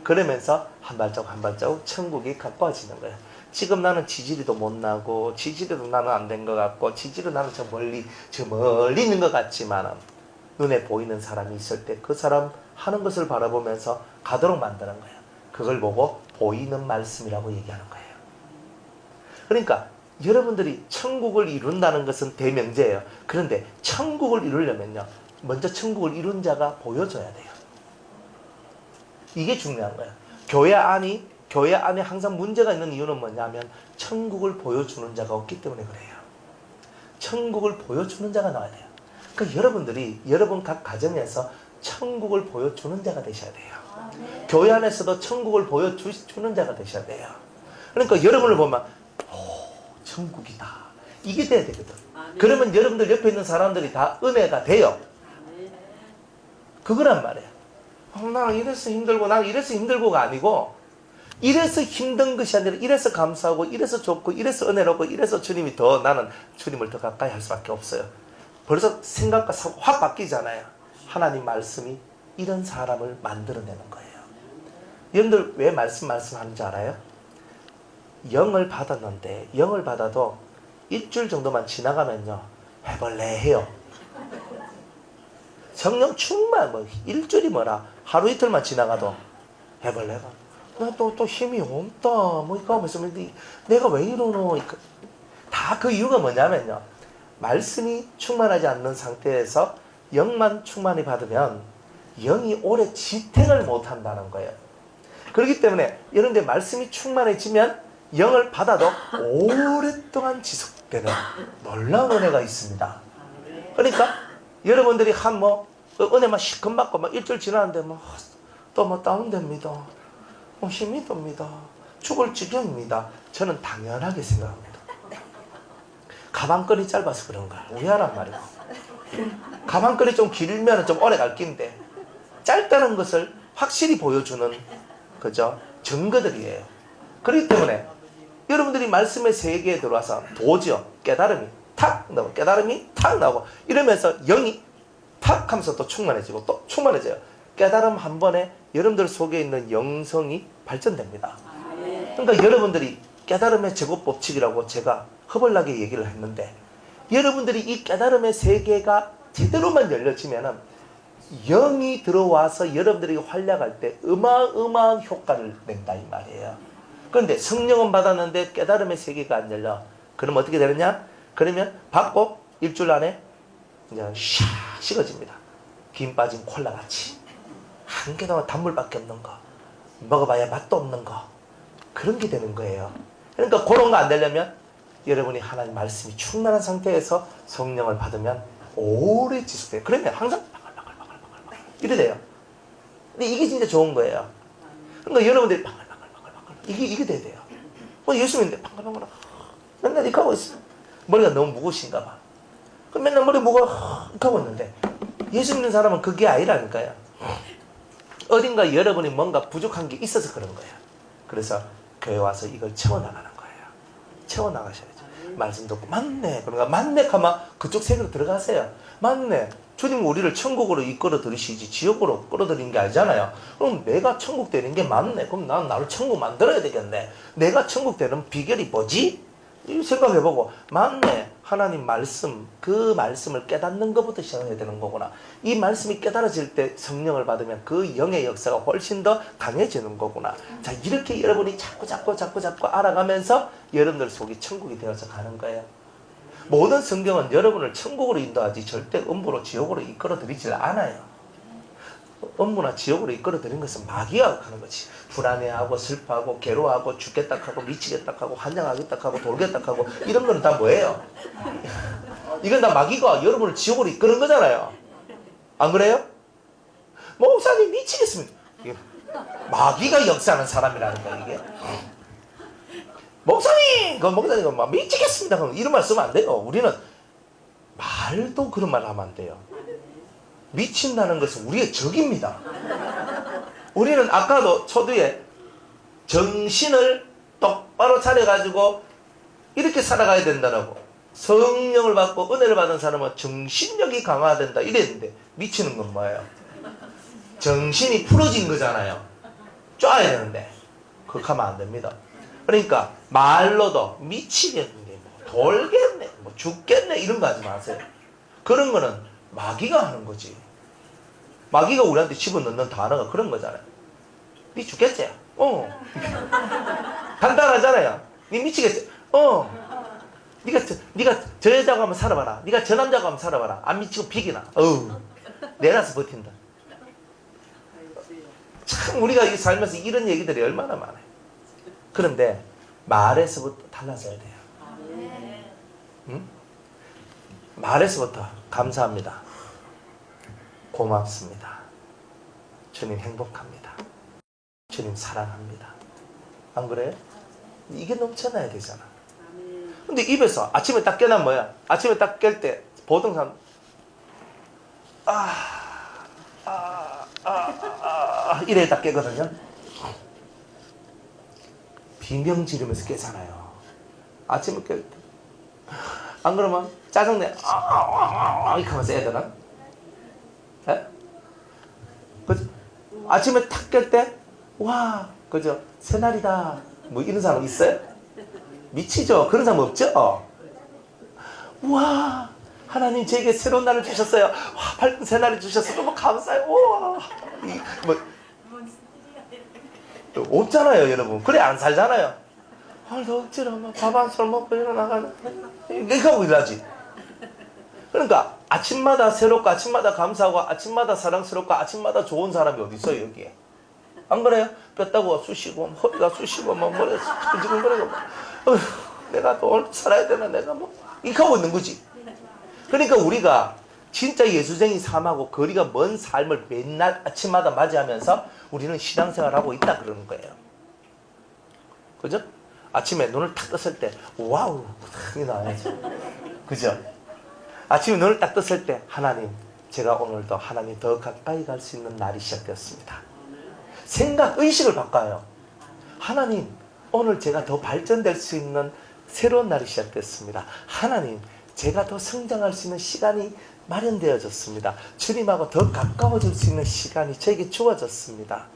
그러면서 한 발자국 한 발자국 천국이 가까워지는 거예요. 지금 나는 지지리도 못 나고 지지리도 나는 안 된 것 같고 지지리도 나는 저 멀리 있는 것 같지만 눈에 보이는 사람이 있을 때 그 사람 하는 것을 바라보면서 가도록 만드는 거예요. 그걸 보고 보이는 말씀이라고 얘기하는 거예요. 그러니까 여러분들이 천국을 이룬다는 것은 대명제예요. 그런데 천국을 이루려면요, 먼저 천국을 이룬 자가 보여줘야 돼요. 이게 중요한 거예요. 교회 안에 항상 문제가 있는 이유는 뭐냐면 천국을 보여주는 자가 없기 때문에 그래요. 천국을 보여주는 자가 나와야 돼요. 그러니까 여러분들이 여러분 각 가정에서 천국을 보여주는 자가 되셔야 돼요. 교회 안에서도 천국을 보여주는 자가 되셔야 돼요. 그러니까 여러분을 보면 천국이다, 이게 돼야 되거든. 그러면 여러분들 옆에 있는 사람들이 다 은혜가 돼요. 그거란 말이에요. 나는 이래서 힘들고 나는 이래서 힘들고가 아니고 이래서 힘든 것이 아니라 이래서 감사하고 이래서 좋고 이래서 은혜롭고 이래서 주님이 더 나는 주님을 더 가까이 할 수밖에 없어요. 벌써 생각과 사고가 확 바뀌잖아요. 하나님 말씀이 이런 사람을 만들어내는 거예요. 여러분들 왜 말씀하는지 알아요? 영을 받았는데 영을 받아도 일주일 정도만 지나가면요, 해볼래 해요. 성령 충만 일주일이 뭐라 하루 이틀만 지나가도 해볼래 나 또 힘이 없다 이거 하면서 내가 왜 이러노. 다 그 이유가 뭐냐면요, 말씀이 충만하지 않는 상태에서 영만 충만히 받으면 영이 오래 지탱을 못한다는 거예요. 그렇기 때문에 여러분들 말씀이 충만해지면 영을 받아도 오랫동안 지속되는 놀라운 은혜가 있습니다. 그러니까 여러분들이 한 은혜만 실컷 받고 막 일주일 지나는데 또 다운됩니다. 힘이 듭니다. 죽을 지경입니다. 저는 당연하게 생각합니다. 가방끈이 짧아서 그런 거야. 오해하란 말이고. 가방끈이 좀 길면 좀 오래 갈 긴데 짧다는 것을 확실히 보여주는 그죠? 증거들이에요. 그렇기 때문에 여러분들이 말씀의 세계에 들어와서 도지어 깨달음이 탁 나오고 깨달음이 탁 나오고 이러면서 영이 탁 하면서 또 충만해지고 또 충만해져요. 깨달음 한 번에 여러분들 속에 있는 영성이 발전됩니다. 그러니까 여러분들이 깨달음의 제곱 법칙이라고 제가 허벌나게 얘기를 했는데 여러분들이 이 깨달음의 세계가 제대로만 열려지면은 영이 들어와서 여러분들이 활약할 때 어마어마한 효과를 낸다 이 말이에요. 그런데 성령은 받았는데 깨달음의 세계가 안 열려. 그럼 어떻게 되느냐? 그러면 받고 일주일 안에 그냥 샥 식어집니다. 김 빠진 콜라같이. 한 개도 단물밖에 없는 거. 먹어봐야 맛도 없는 거. 그런 게 되는 거예요. 그러니까 그런 거 안 되려면 여러분이 하나님 말씀이 충만한 상태에서 성령을 받으면 오래 지속돼요. 그러면 항상 바글바글바글바글 이래 돼요. 근데 이게 진짜 좋은 거예요. 그러니까 여러분들이 바글바글바글바글 이게 돼야 돼요. 예수 믿는데 바글바글 맨날 이렇게 하고 있어. 머리가 너무 무거우신가 봐. 그럼 맨날 머리 무거워 이렇게 하고 있는데 예수 믿는 사람은 그게 아니라니까요. 어딘가 여러분이 뭔가 부족한 게 있어서 그런 거예요. 그래서 교회 와서 이걸 채워나가는 거예요. 채워나가셔야죠. 말씀 듣고 맞네. 그러니까 맞네 하면 그쪽 세계로 들어가세요. 맞네. 주님 우리를 천국으로 이끌어 들이시지 지옥으로 끌어들이는 게 아니잖아요. 그럼 내가 천국 되는 게 맞네. 그럼 난 나를 천국 만들어야 되겠네. 내가 천국 되는 비결이 뭐지? 생각해보고 맞네. 하나님 말씀, 그 말씀을 깨닫는 것부터 시작해야 되는 거구나. 이 말씀이 깨달아질 때 성령을 받으면 그 영의 역사가 훨씬 더 강해지는 거구나. 자, 이렇게 여러분이 자꾸 알아가면서 여러분들 속이 천국이 되어서 가는 거예요. 모든 성경은 여러분을 천국으로 인도하지 절대 음부로 지옥으로 이끌어들이질 않아요. 음부나 지옥으로 이끌어들인 것은 마귀가 하는 거지. 불안해하고 슬퍼하고 괴로워하고 죽겠다 하고 미치겠다 하고 환장하겠다 하고 돌겠다 하고 이런 거는 다 뭐예요? 이건 다 마귀가 여러분을 지옥으로 이끄는 거잖아요. 안 그래요? 목사님 미치겠습니다. 마귀가 역사하는 사람이라는 거야 이게. 목사님! 목사님 막 미치겠습니다. 이런 말 쓰면 안 돼요. 우리는 말도 그런 말 하면 안 돼요. 미친다는 것은 우리의 적입니다. 우리는 아까도 초두에 정신을 똑바로 차려가지고 이렇게 살아가야 된다라고. 성령을 받고 은혜를 받은 사람은 정신력이 강화해야 된다 이랬는데 미치는 건 뭐예요? 정신이 풀어진 거잖아요. 쫙야 되는데 그렇게 하면 안 됩니다. 그러니까 말로도 미치겠네, 돌겠네, 죽겠네 이런 거 하지 마세요. 그런 거는 마귀가 하는 거지. 마귀가 우리한테 집어넣는 단어가 그런 거잖아요. 니 죽겠지? 간단하잖아요. 니 미치겠지? 니가 저 여자가 한번 살아봐라. 니가 저 남자가 한번 살아봐라. 안 미치고 비기나. 내라서 버틴다. 참 우리가 살면서 이런 얘기들이 얼마나 많아요. 그런데 말에서부터 달라져야 돼요. 응? 말에서부터 감사합니다. 고맙습니다. 주님 행복합니다. 주님 사랑합니다. 안 그래요? 이게 넘쳐나야 되잖아. 근데 입에서 아침에 딱 깨나 뭐야? 아침에 딱 깰 때 보통 사람 이래 딱 깨거든요. 비명 지르면서 깨잖아요. 아침에 깰 때. 안 그러면 짜증내. 이렇게 하면서 애들은. 예? 그죠? 아침에 탁 깰 때, 와, 그죠? 새날이다. 뭐 이런 사람 있어요? 미치죠? 그런 사람 없죠? 와, 하나님 저에게 새로운 날을 주셨어요. 와, 밝은 새날을 주셔서 너무 감사해요. 우와. 없잖아요, 여러분. 그래, 안 살잖아요. 너 억지로 밥 한 술 먹고 일어나가는. 이렇게 하고 일하지. 그러니까, 아침마다 새롭고, 아침마다 감사하고, 아침마다 사랑스럽고, 아침마다 좋은 사람이 어디 있어요, 여기에? 안 그래요? 뼈다구가 쑤시고, 허리가 쑤시고, 머리가 찌글거리고, 내가 또 오늘 살아야 되나, 내가 이렇게 하고 있는 거지. 그러니까 우리가 진짜 예수쟁이 삶하고 거리가 먼 삶을 맨날 아침마다 맞이하면서 우리는 신앙생활을 하고 있다 그러는 거예요. 그죠? 아침에 눈을 탁 떴을 때 와우 탁이 나와야죠. 그죠? 아침에 눈을 딱 떴을 때 하나님, 제가 오늘도 하나님 더 가까이 갈 수 있는 날이 시작되었습니다. 생각, 의식을 바꿔요. 하나님, 오늘 제가 더 발전될 수 있는 새로운 날이 시작됐습니다. 하나님, 제가 더 성장할 수 있는 시간이 마련되어졌습니다. 주님하고 더 가까워질 수 있는 시간이 저에게 주어졌습니다.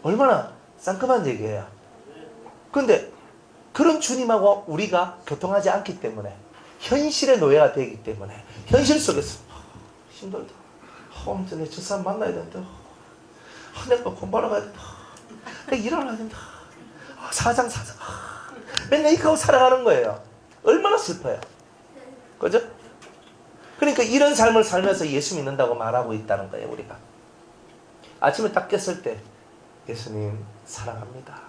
얼마나 상큼한 얘기예요. 그런데 그런 주님하고 우리가 교통하지 않기 때문에, 현실의 노예가 되기 때문에, 현실 속에서 힘들다. 내 저 사람 만나야 된다. 내가 공부하러 가야 된다. 내가 일하러 가야 된다. 사장. 맨날 이렇게 하고 살아가는 거예요. 얼마나 슬퍼요. 그죠? 그러니까 이런 삶을 살면서 예수 믿는다고 말하고 있다는 거예요, 우리가. 아침에 딱 깼을 때, 예수님, 사랑합니다.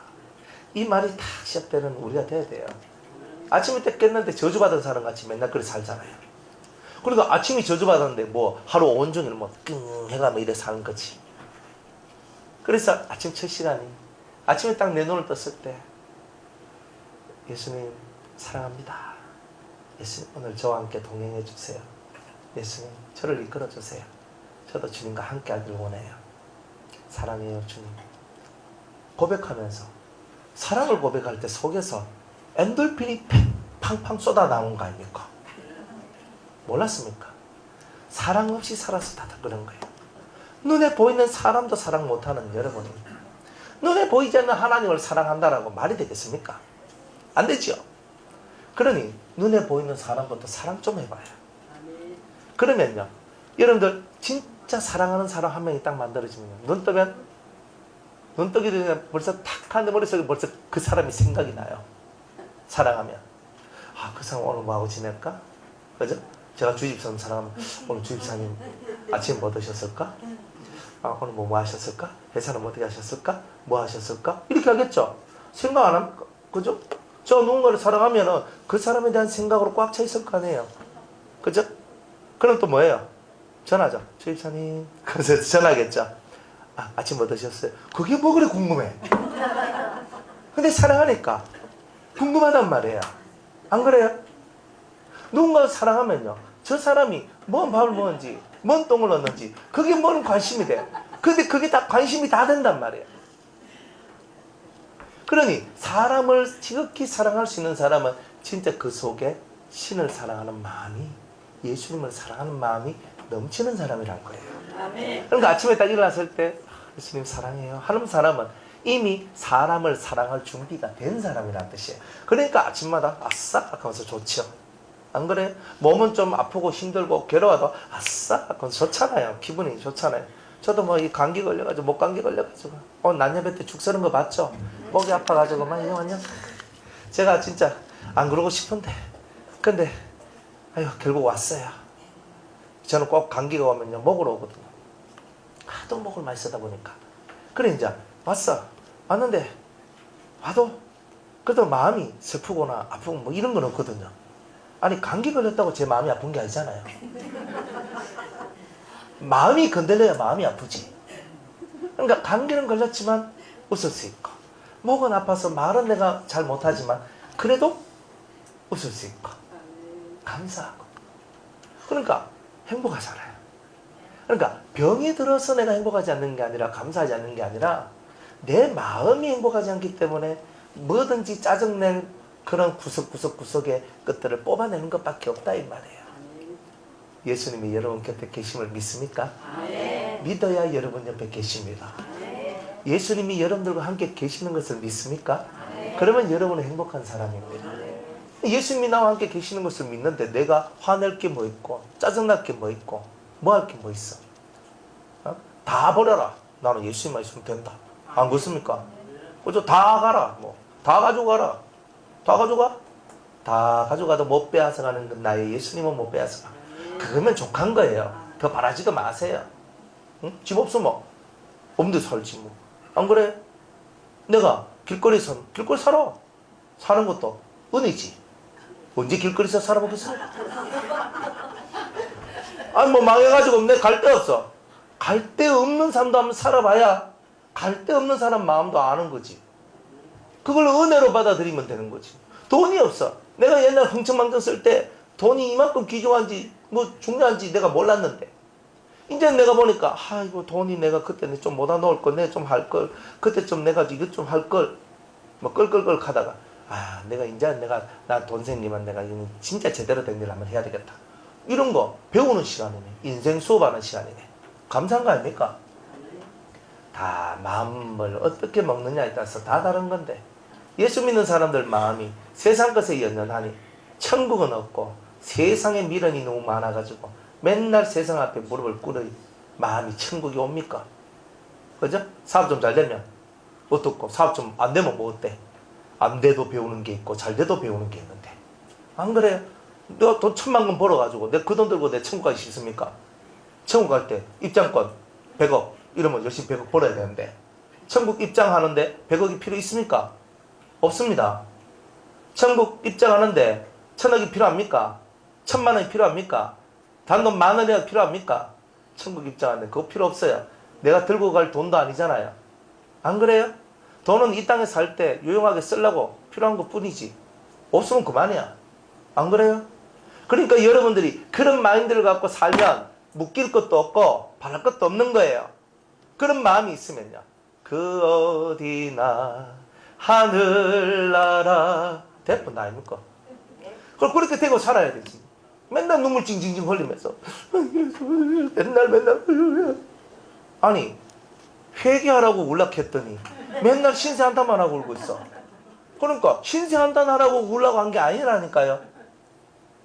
이 말이 딱 시작되는 우리가 돼야 돼요. 아침에 딱 깼는데 저주받은 사람 같이 맨날 그렇게 살잖아요. 그러니까 아침이 저주받았는데 뭐 하루 온종일 뭐 끙 해가 뭐 이래 사는 거지. 그래서 아침 첫 시간이, 아침에 딱 내 눈을 떴을 때, 예수님, 사랑합니다. 예수님, 오늘 저와 함께 동행해 주세요. 예수님, 저를 이끌어 주세요. 저도 주님과 함께 하길 원해요. 사랑해요, 주님. 고백하면서, 사랑을 고백할 때 속에서 엔돌핀이 팡팡 쏟아 나온 거 아닙니까? 몰랐습니까? 사랑 없이 살아서 다 그런 거예요. 눈에 보이는 사람도 사랑 못하는 여러분이 눈에 보이지 않는 하나님을 사랑한다라고 말이 되겠습니까? 안 되죠. 그러니 눈에 보이는 사람부터 사랑 좀 해봐요. 그러면요, 여러분들 진짜 사랑하는 사람 한 명이 딱 만들어지면, 눈 뜨기 전에 벌써 탁 하는데 머릿속에 벌써 그 사람이 생각이 나요. 사랑하면, 그 사람 오늘 뭐하고 지낼까? 그죠? 제가 주집사님 사랑하면, 오늘 주집사님 아침 뭐 드셨을까? 오늘 뭐 하셨을까? 회사는 어떻게 하셨을까? 뭐 하셨을까? 이렇게 하겠죠. 생각 안 합니까? 그죠? 저 누군가를 사랑하면은 그 사람에 대한 생각으로 꽉 차 있을 거 아니에요. 그죠? 그럼 또 뭐예요? 전화죠. 주집사님. 그래서 전화하겠죠. 아침 뭐 드셨어요? 그게 뭐 그래 궁금해. 근데 사랑하니까 궁금하단 말이에요. 안 그래요? 누군가 사랑하면요, 저 사람이 뭔 밥을 먹었는지, 뭔 똥을 넣었는지, 그게 뭔 관심이 돼. 근데 그게 다 관심이 다 된단 말이에요. 그러니 사람을 지극히 사랑할 수 있는 사람은 진짜 그 속에 신을 사랑하는 마음이, 예수님을 사랑하는 마음이 넘치는 사람이란 거예요. 아멘. 그러니까 아침에 딱 일어났을 때 예수님 사랑해요 하는 사람은 이미 사람을 사랑할 준비가 된 사람이란 뜻이에요. 그러니까 아침마다 아싸 하면서 좋죠. 안 그래요? 몸은 좀 아프고 힘들고 괴로워도 아싸 하면서 좋잖아요. 기분이 좋잖아요. 저도 뭐 이 감기 걸려가지고, 목 감기 걸려가지고, 난야배 때 죽 서는 거 봤죠? 목이 아파가지고 막 이러면요, 제가 진짜 안 그러고 싶은데, 근데 결국 왔어요. 저는 꼭 감기가 오면요 목으로 오거든요. 하도 목을 많이 쓰다 보니까. 그래 이제 왔는데 와도 그래도 마음이 슬프거나 아프고 뭐 이런 건 없거든요. 아니, 감기 걸렸다고 제 마음이 아픈 게 아니잖아요. 마음이 건들려야 마음이 아프지. 그러니까 감기는 걸렸지만 웃을 수 있고, 목은 아파서 말은 내가 잘 못하지만 그래도 웃을 수 있고 감사하고, 그러니까 행복하잖아요. 그러니까 병이 들어서 내가 행복하지 않는 게 아니라, 감사하지 않는 게 아니라, 내 마음이 행복하지 않기 때문에 뭐든지 짜증낸 그런 구석구석의 것들을 뽑아내는 것밖에 없다 이 말이에요. 예수님이 여러분 곁에 계심을 믿습니까? 네. 믿어야 여러분 옆에 계십니다. 네. 예수님이 여러분들과 함께 계시는 것을 믿습니까? 네. 그러면 여러분은 행복한 사람입니다. 네. 예수님이 나와 함께 계시는 것을 믿는데 내가 화낼 게 뭐 있고, 짜증날 게 뭐 있고, 뭐 할 게 뭐 있어? 다 버려라. 나는 예수님만 있으면 된다. 안 그렇습니까? 그죠? 다 가라. 다 가져가라. 다 가져가? 다 가져가도 못 빼앗아가는 건 나의 예수님은 못 빼앗아가. 그러면 족한 거예요. 더 바라지도 마세요. 응? 집 없으면 없는데 살지 뭐. 안 그래? 내가 길거리 살아. 사는 것도 은혜지. 언제 길거리에서 살아보겠어? 아니 뭐 망해가지고 내 갈 데 없어. 갈 데 없는 사람도 한번 살아봐야 갈 데 없는 사람 마음도 아는 거지. 그걸 은혜로 받아들이면 되는 거지. 돈이 없어. 내가 옛날 흥청망청 쓸 때 돈이 이만큼 귀중한지 뭐 중요한지 내가 몰랐는데 이제 내가 보니까 이거 돈이 내가 그때는 좀 모아 놓을 걸, 내가 좀 할 걸, 그때 좀 내가 이거 좀 할 걸, 뭐 끌끌끌 하다가 내가 이제 나 돈 생기면 내가 이거 진짜 제대로 된 일을 한번 해야 되겠다. 이런 거 배우는 시간이네. 인생 수업하는 시간이네. 감사한 거 아닙니까? 다 마음을 어떻게 먹느냐에 따라서 다 다른 건데 예수 믿는 사람들 마음이 세상 것에 연연하니 천국은 없고 세상에 미련이 너무 많아가지고 맨날 세상 앞에 무릎을 꿇으니 마음이 천국이 옵니까? 그죠? 사업 좀 잘 되면 어떻고 사업 좀 안 되면 뭐 어때? 안 돼도 배우는 게 있고 잘 돼도 배우는 게 있는데 안 그래요? 내가 돈 1,000만 원 벌어가지고 내가 그 돈 들고 내 천국 가기 싫습니까? 천국 갈 때 입장권 100억 이러면 열심히 100억 벌어야 되는데 천국 입장하는데 100억이 필요 있습니까? 없습니다. 천국 입장하는데 1,000억이 필요합니까? 1,000만 원이 필요합니까? 단돈 10,000원이 필요합니까? 천국 입장하는데 그거 필요 없어요. 내가 들고 갈 돈도 아니잖아요. 안 그래요? 돈은 이 땅에 살 때 유용하게 쓰려고 필요한 것 뿐이지. 없으면 그만이야. 안 그래요? 그러니까 여러분들이 그런 마인드를 갖고 살면 묶일 것도 없고 바랄 것도 없는 거예요. 그런 마음이 있으면요. 그 어디나 하늘나라 대포 나 아닙니까? 그걸 그렇게 되고 살아야 되지. 맨날 눈물 징징징 흘리면서 맨날 아니 회개하라고 울락했더니 맨날 신세 한탄만 하고 울고 있어. 그러니까 신세 한탄하라고 울라고 한 게 아니라니까요.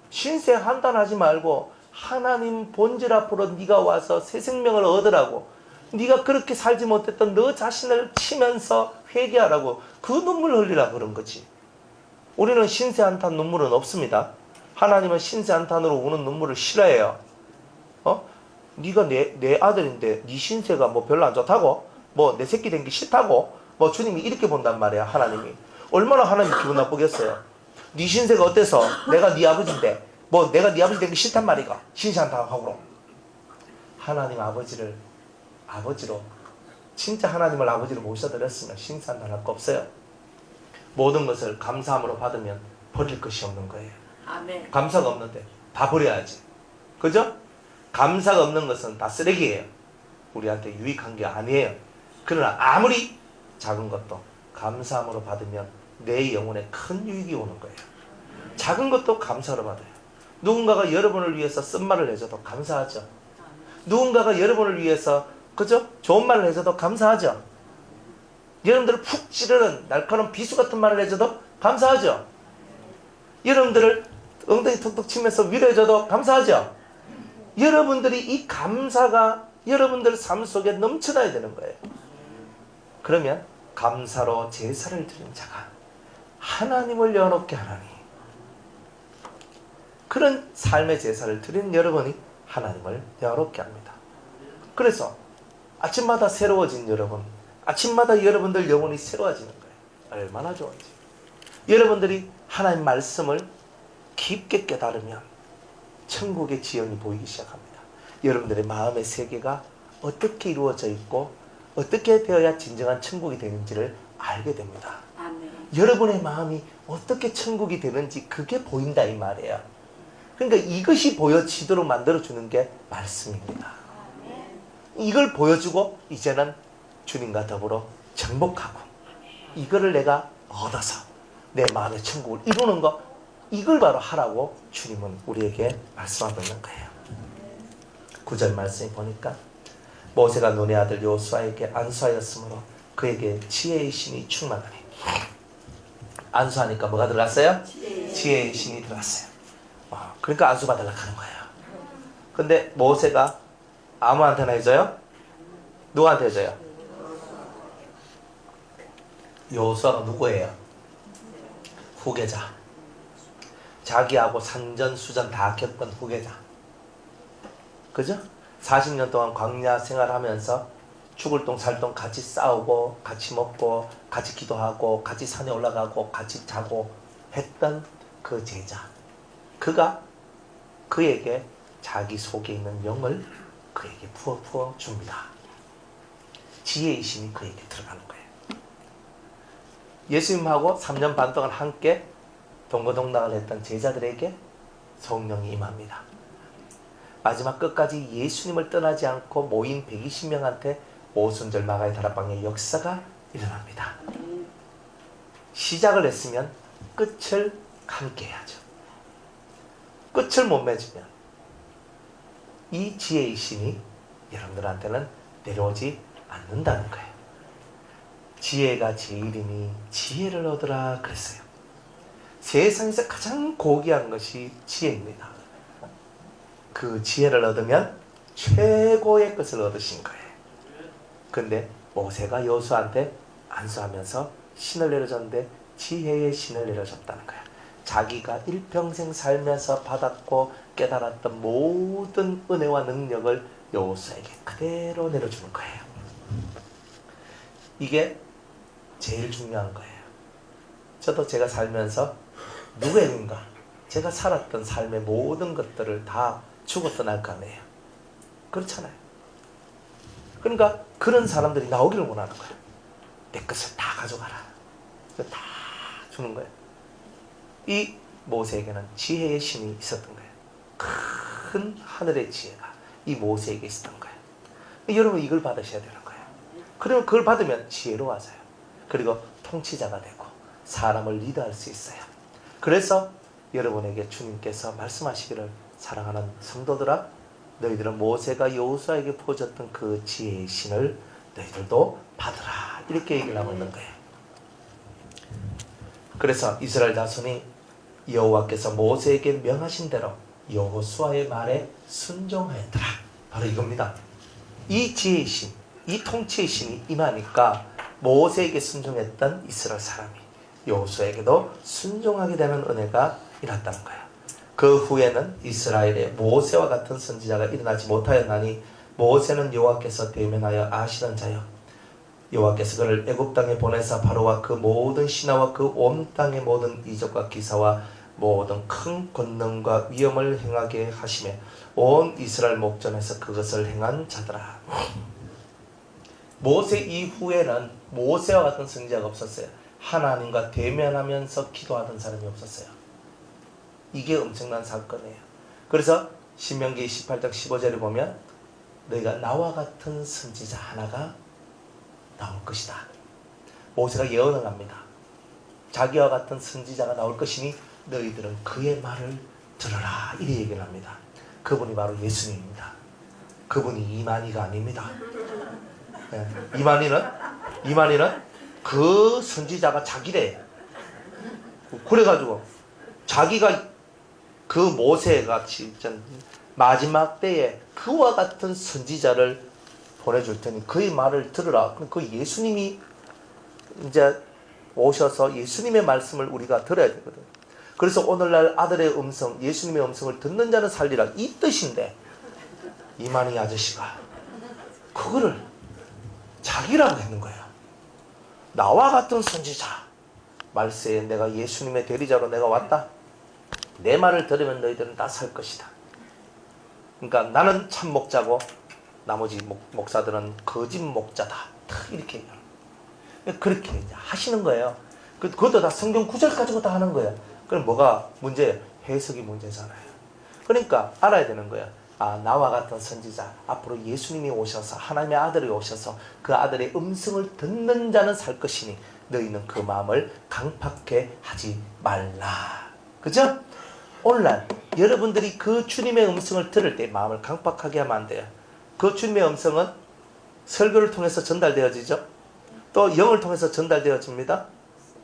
신세 한탄하지 말고 하나님 본질 앞으로 네가 와서 새 생명을 얻으라고, 네가 그렇게 살지 못했던 너 자신을 치면서 회개하라고 그 눈물 흘리라 그런 거지. 우리는 신세 한탄 눈물은 없습니다. 하나님은 신세 한탄으로 우는 눈물을 싫어해요. 네가 내 아들인데 네 신세가 뭐 별로 안 좋다고, 뭐 내 새끼 된 게 싫다고, 뭐 주님이 이렇게 본단 말이야. 하나님이 얼마나 하나님 기분 나쁘겠어요. 네 신세가 어때서 내가 네 아버지인데 뭐 내가 네 아버지 된 게 싫단 말이가. 신세 한탄하고 하나님 아버지로 진짜 하나님을 아버지로 모셔드렸으면 신세 한탄할 거 없어요. 모든 것을 감사함으로 받으면 버릴 것이 없는 거예요. 아멘. 감사가 없는데 다 버려야지. 그죠? 감사가 없는 것은 다 쓰레기예요. 우리한테 유익한 게 아니에요. 그러나 아무리 작은 것도 감사함으로 받으면 내 영혼에 큰 유익이 오는 거예요. 작은 것도 감사로 받아요. 누군가가 여러분을 위해서 쓴 말을 해줘도 감사하죠. 누군가가 여러분을 위해서 그죠? 좋은 말을 해줘도 감사하죠. 여러분들을 푹 찌르는 날카로운 비수 같은 말을 해줘도 감사하죠. 여러분들을 엉덩이 툭툭 치면서 위로해줘도 감사하죠. 여러분들이 이 감사가 여러분들 삶 속에 넘쳐나야 되는 거예요. 그러면 감사로 제사를 드린 자가 하나님을 여롭게 하나니, 그런 삶의 제사를 드린 여러분이 하나님을 여롭게 합니다. 그래서 아침마다 새로워진 여러분, 아침마다 여러분들 영혼이 새로워지는 거예요. 얼마나 좋은지. 여러분들이 하나님 말씀을 깊게 깨달으면 천국의 지형이 보이기 시작합니다. 여러분들의 마음의 세계가 어떻게 이루어져 있고 어떻게 되어야 진정한 천국이 되는지를 알게 됩니다. 아멘. 여러분의 마음이 어떻게 천국이 되는지 그게 보인다 이 말이에요. 그러니까 이것이 보여지도록 만들어주는 게 말씀입니다. 이걸 보여주고 이제는 주님과 더불어 정복하고 이거를 내가 얻어서 내 마음의 천국을 이루는 거, 이걸 바로 하라고 주님은 우리에게 말씀하고 있는 거예요. 9절 말씀에 보니까 모세가 눈의 아들 여호수아에게 안수하였으므로 그에게 지혜의 신이 충만하니. 안수하니까 뭐가 들어갔어요? 지혜의 신이 들어갔어요. 그러니까 안수 받으려고 하는 거예요. 근데 모세가 아무한테나 해줘요? 누구한테 해줘요? 여호수아가 누구예요? 후계자. 자기하고 산전수전 다 겪은 후계자. 그죠? 40년 동안 광야 생활하면서 죽을 똥 살똥 같이 싸우고 같이 먹고 같이 기도하고 같이 산에 올라가고 같이 자고 했던 그 제자. 그가 그에게 자기 속에 있는 영을 그에게 부어 줍니다. 지혜의 신이 그에게 들어가는 거예요. 예수님하고 3년 반 동안 함께 동거동락을 했던 제자들에게 성령이 임합니다. 마지막 끝까지 예수님을 떠나지 않고 모인 120명한테 오순절 마가의 다락방의 역사가 일어납니다. 시작을 했으면 끝을 함께 해야죠. 끝을 못 맺으면 이 지혜의 신이 여러분들한테는 내려오지 않는다는 거예요. 지혜가 제일이니 지혜를 얻으라 그랬어요. 세상에서 가장 고귀한 것이 지혜입니다. 그 지혜를 얻으면 최고의 것을 얻으신 거예요. 근데 모세가 여호수아한테 안수하면서 신을 내려줬는데 지혜의 신을 내려줬다는 거예요. 자기가 일평생 살면서 받았고 깨달았던 모든 은혜와 능력을 여호수아에게 그대로 내려주는 거예요. 이게 제일 중요한 거예요. 저도 제가 살면서 누구에겐가 제가 살았던 삶의 모든 것들을 다 주고 떠날 거 아니에요. 그렇잖아요. 그러니까 그런 사람들이 나오기를 원하는 거예요. 내 것을 다 가져가라. 다 주는 거예요. 이 모세에게는 지혜의 신이 있었던 거예요. 큰 하늘의 지혜가 이 모세에게 있었던 거예요. 여러분 이걸 받으셔야 되는 거예요. 그러면 그걸 받으면 지혜로워져요. 그리고 통치자가 되고 사람을 리드할 수 있어요. 그래서 여러분에게 주님께서 말씀하시기를 사랑하는 성도들아, 너희들은 모세가 여호수아에게 부어줬던 그 지혜의 신을 너희들도 받으라. 이렇게 얘기를 하고 있는 거예요. 그래서 이스라엘 자손이 여호와께서 모세에게 명하신 대로 여호수아의 말에 순종하였더라. 바로 이겁니다. 이 지혜의 신, 이 통치의 신이 임하니까 모세에게 순종했던 이스라엘 사람이 여호수아에게도 순종하게 되는 은혜가 일어났다는 거예요. 그 후에는 이스라엘에 모세와 같은 선지자가 일어나지 못하였나니 모세는 여호와께서 대면하여 아시던 자요, 여호와께서 그를 애굽 땅에 보내사 바로와 그 모든 신하와 그 온 땅의 모든 이적과 기사와 모든 큰 권능과 위엄을 행하게 하시매 온 이스라엘 목전에서 그것을 행한 자더라. 모세 이후에는 모세와 같은 선지자가 없었어요. 하나님과 대면하면서 기도하던 사람이 없었어요. 이게 엄청난 사건이에요. 그래서 신명기 18장 15절에 보면 너희가 나와 같은 선지자 하나가 나올 것이다. 모세가 예언을 합니다. 자기와 같은 선지자가 나올 것이니 너희들은 그의 말을 들으라. 이렇게 얘기를 합니다. 그분이 바로 예수님입니다. 그분이 이만희가 아닙니다. 네. 이만희는 그 선지자가 자기래. 그래가지고 자기가 그 모세같이 마지막 때에 그와 같은 선지자를 보내줄 테니 그의 말을 들으라. 그 예수님이 이제 오셔서 예수님의 말씀을 우리가 들어야 되거든. 그래서 오늘날 아들의 음성, 예수님의 음성을 듣는 자는 살리라. 이 뜻인데 이만희 아저씨가 그거를 자기라고 했는 거예요. 나와 같은 선지자. 말세에 내가 예수님의 대리자로 내가 왔다. 내 말을 들으면 너희들은 다 살 것이다. 그러니까 나는 참 목자고 나머지 목사들은 거짓 목자다. 이렇게 얘기해요. 그렇게 하시는 거예요. 그것도 다 성경 구절 가지고 다 하는 거예요. 그럼 뭐가 문제예요? 해석이 문제잖아요. 그러니까 알아야 되는 거예요. 아, 나와 같은 선지자, 앞으로 예수님이 오셔서 하나님의 아들이 오셔서 그 아들의 음성을 듣는 자는 살 것이니 너희는 그 마음을 강팍해 하지 말라. 그죠? 오늘날 여러분들이 그 주님의 음성을 들을 때 마음을 강팍하게 하면 안 돼요. 그 주님의 음성은 설교를 통해서 전달되어지죠. 또 영을 통해서 전달되어집니다.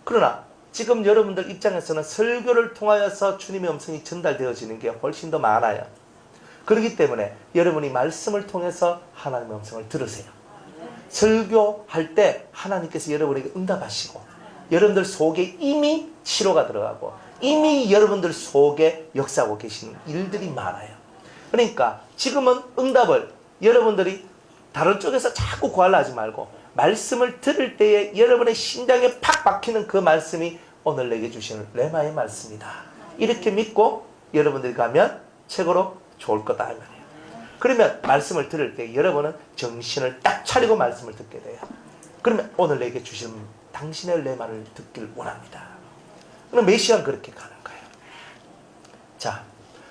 그러나 지금 여러분들 입장에서는 설교를 통하여서 주님의 음성이 전달되어지는 게 훨씬 더 많아요. 그렇기 때문에 여러분이 말씀을 통해서 하나님의 음성을 들으세요. 설교할 때 하나님께서 여러분에게 응답하시고 여러분들 속에 이미 치료가 들어가고 이미 여러분들 속에 역사하고 계시는 일들이 많아요. 그러니까 지금은 응답을 여러분들이 다른 쪽에서 자꾸 구하려 하지 말고 말씀을 들을 때에 여러분의 심장에 팍 박히는 그 말씀이 오늘 내게 주시는 레마의 말씀이다. 이렇게 믿고 여러분들이 가면 최고로 좋을 거다 이 말이에요. 그러면 말씀을 들을 때 여러분은 정신을 딱 차리고 말씀을 듣게 돼요. 그러면 오늘 내게 주신 당신의 내 말을 듣길 원합니다. 그럼 몇 시간 그렇게 가는 거예요. 자,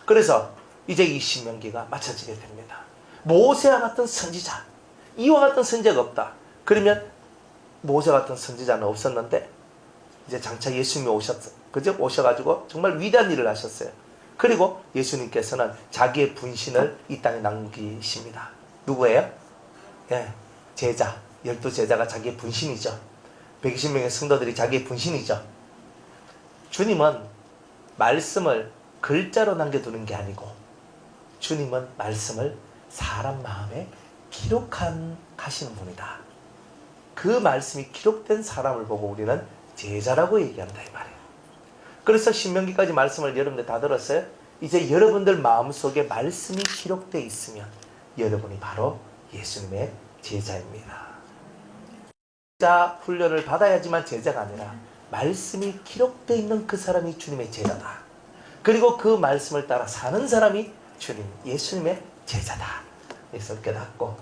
그래서 이제 이 신명기가 마쳐지게 됩니다. 모세와 같은 선지자, 이와 같은 선지자가 없다. 그러면 모세 같은 선지자는 없었는데 이제 장차 예수님이 오셔가지고 정말 위대한 일을 하셨어요. 그리고 예수님께서는 자기의 분신을 이 땅에 남기십니다. 누구예요? 예, 제자, 12제자가 자기의 분신이죠. 120명의 성도들이 자기의 분신이죠. 주님은 말씀을 글자로 남겨두는 게 아니고 주님은 말씀을 사람 마음에 기록하시는 분이다. 그 말씀이 기록된 사람을 보고 우리는 제자라고 얘기한다 이 말이에요. 그래서 신명기까지 말씀을 여러분들 다 들었어요? 이제 여러분들 마음속에 말씀이 기록되어 있으면 여러분이 바로 예수님의 제자입니다. 제자 훈련을 받아야지만 제자가 아니라 말씀이 기록되어 있는 그 사람이 주님의 제자다. 그리고 그 말씀을 따라 사는 사람이 예수님의 제자다. 그래서 깨닫고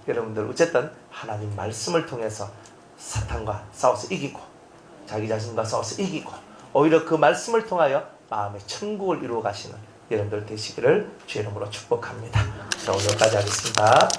여러분들 어쨌든 하나님 말씀을 통해서 사탄과 싸워서 이기고 자기 자신과 싸워서 이기고 오히려 그 말씀을 통하여 마음의 천국을 이루어 가시는 여러분들 되시기를 주의 이름으로 축복합니다. 자, 오늘 여기까지 하겠습니다.